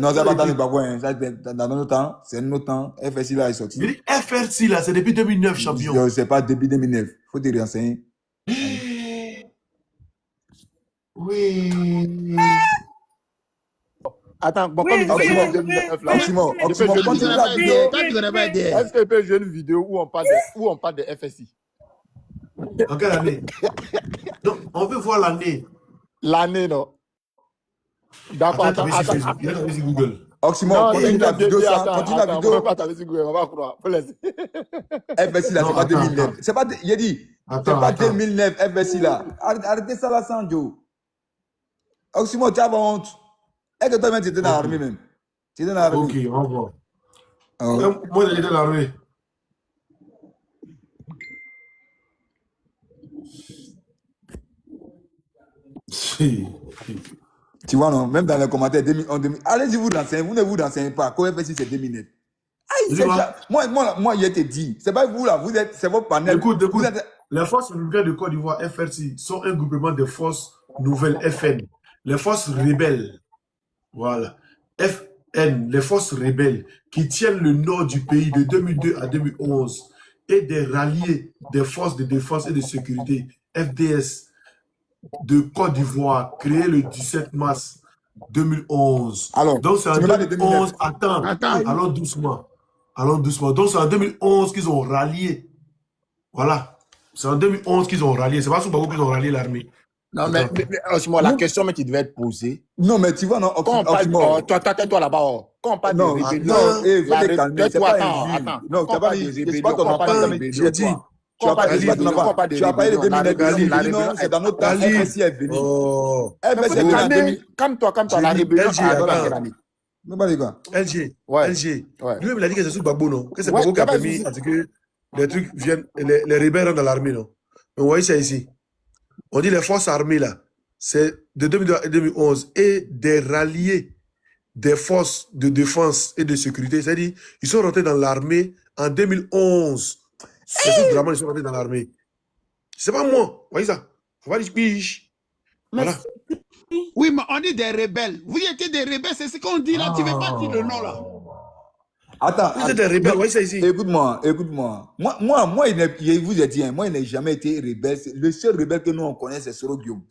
Non, c'est pas dans les babos, dans notre temps, c'est notre temps. FSI là est sorti. FSI là, c'est depuis 2009, champion. C'est pas depuis 2009. Faut te renseigner. Oui. Attends, bon, comme Oxymore, continue la vidéo. Est-ce que tu peux jouer une vidéo où on parle de FSI? En quelle année? Donc, on veut voir l'année. L'année, non. D'accord, attends. Il a tapé sur Google. Oxymore, continue la vidéo. Continue la vidéo. On ne peut pas taper sur Google, on va croire. Faut laisser. FSI là, c'est pas 2009. C'est pas, il a dit, c'est pas 2009, FSI là. Arrêtez ça là, Sanjo. Oxymore, tu as honte. Est-ce que toi-même, tu étais dans l'armée même? Tu étais dans l'armée. Ok, on va. Moi, j'étais dans l'armée. Tu vois, non? Même dans les commentaires, allez-y, vous renseignez. Vous ne vous renseignez pas. Quoi, FSI, c'est 2009. Moi, je te dis, c'est pas vous là, c'est votre panel. Écoute. Les forces républicaines de Côte d'Ivoire, FRC, sont un groupement de forces nouvelles FN. Les forces rebelles. Voilà. FN, les forces rebelles qui tiennent le nord du pays de 2002 à 2011 et des ralliés des forces de défense et de sécurité, FDS, de Côte d'Ivoire, créé le 17 mars 2011. Alors, donc c'est en 2011. Attends. Allons doucement. Donc c'est en 2011 qu'ils ont rallié. Voilà. C'est en 2011 qu'ils ont rallié. C'est pas sous Gbagbo qu'ils ont rallié l'armée. Non, mais la question qui devait être posée. Non, mais tu vois, non, quand on parle, toi là-bas, quand on parle de rébellion, attends. Non, tu n'as pas dit, c'est pas ton enfant, j'ai dit. Tu as parlé de 2009, c'est dans notre temps, FSI est venu. Calme-toi, la rébellion, LG. Lui-même, il a dit que c'est sous Gbagbo, non? Que c'est Gbagbo qui a permis que les trucs viennent, les rebelles rentrent dans l'armée, non? Mais vous voyez ça ici. On dit les forces armées, là, c'est de 2002 à 2011 et des ralliés des forces de défense et de sécurité. C'est-à-dire, ils sont rentrés dans l'armée en 2011. C'est tout vraiment, ils sont rentrés dans l'armée. C'est pas moi. Vous voyez ça? Faut pas dire piche. Voilà. Oui, mais on dit des rebelles. Vous étiez des rebelles, c'est ce qu'on dit là. Tu ne veux pas dire le nom là. Attends. Vous êtes des rebelles, voyez ça ici. Écoute-moi. Moi, je vous ai dit, moi, il n'a jamais été rebelle. Le seul rebelle que nous, on connaît, c'est Soro Guillaume.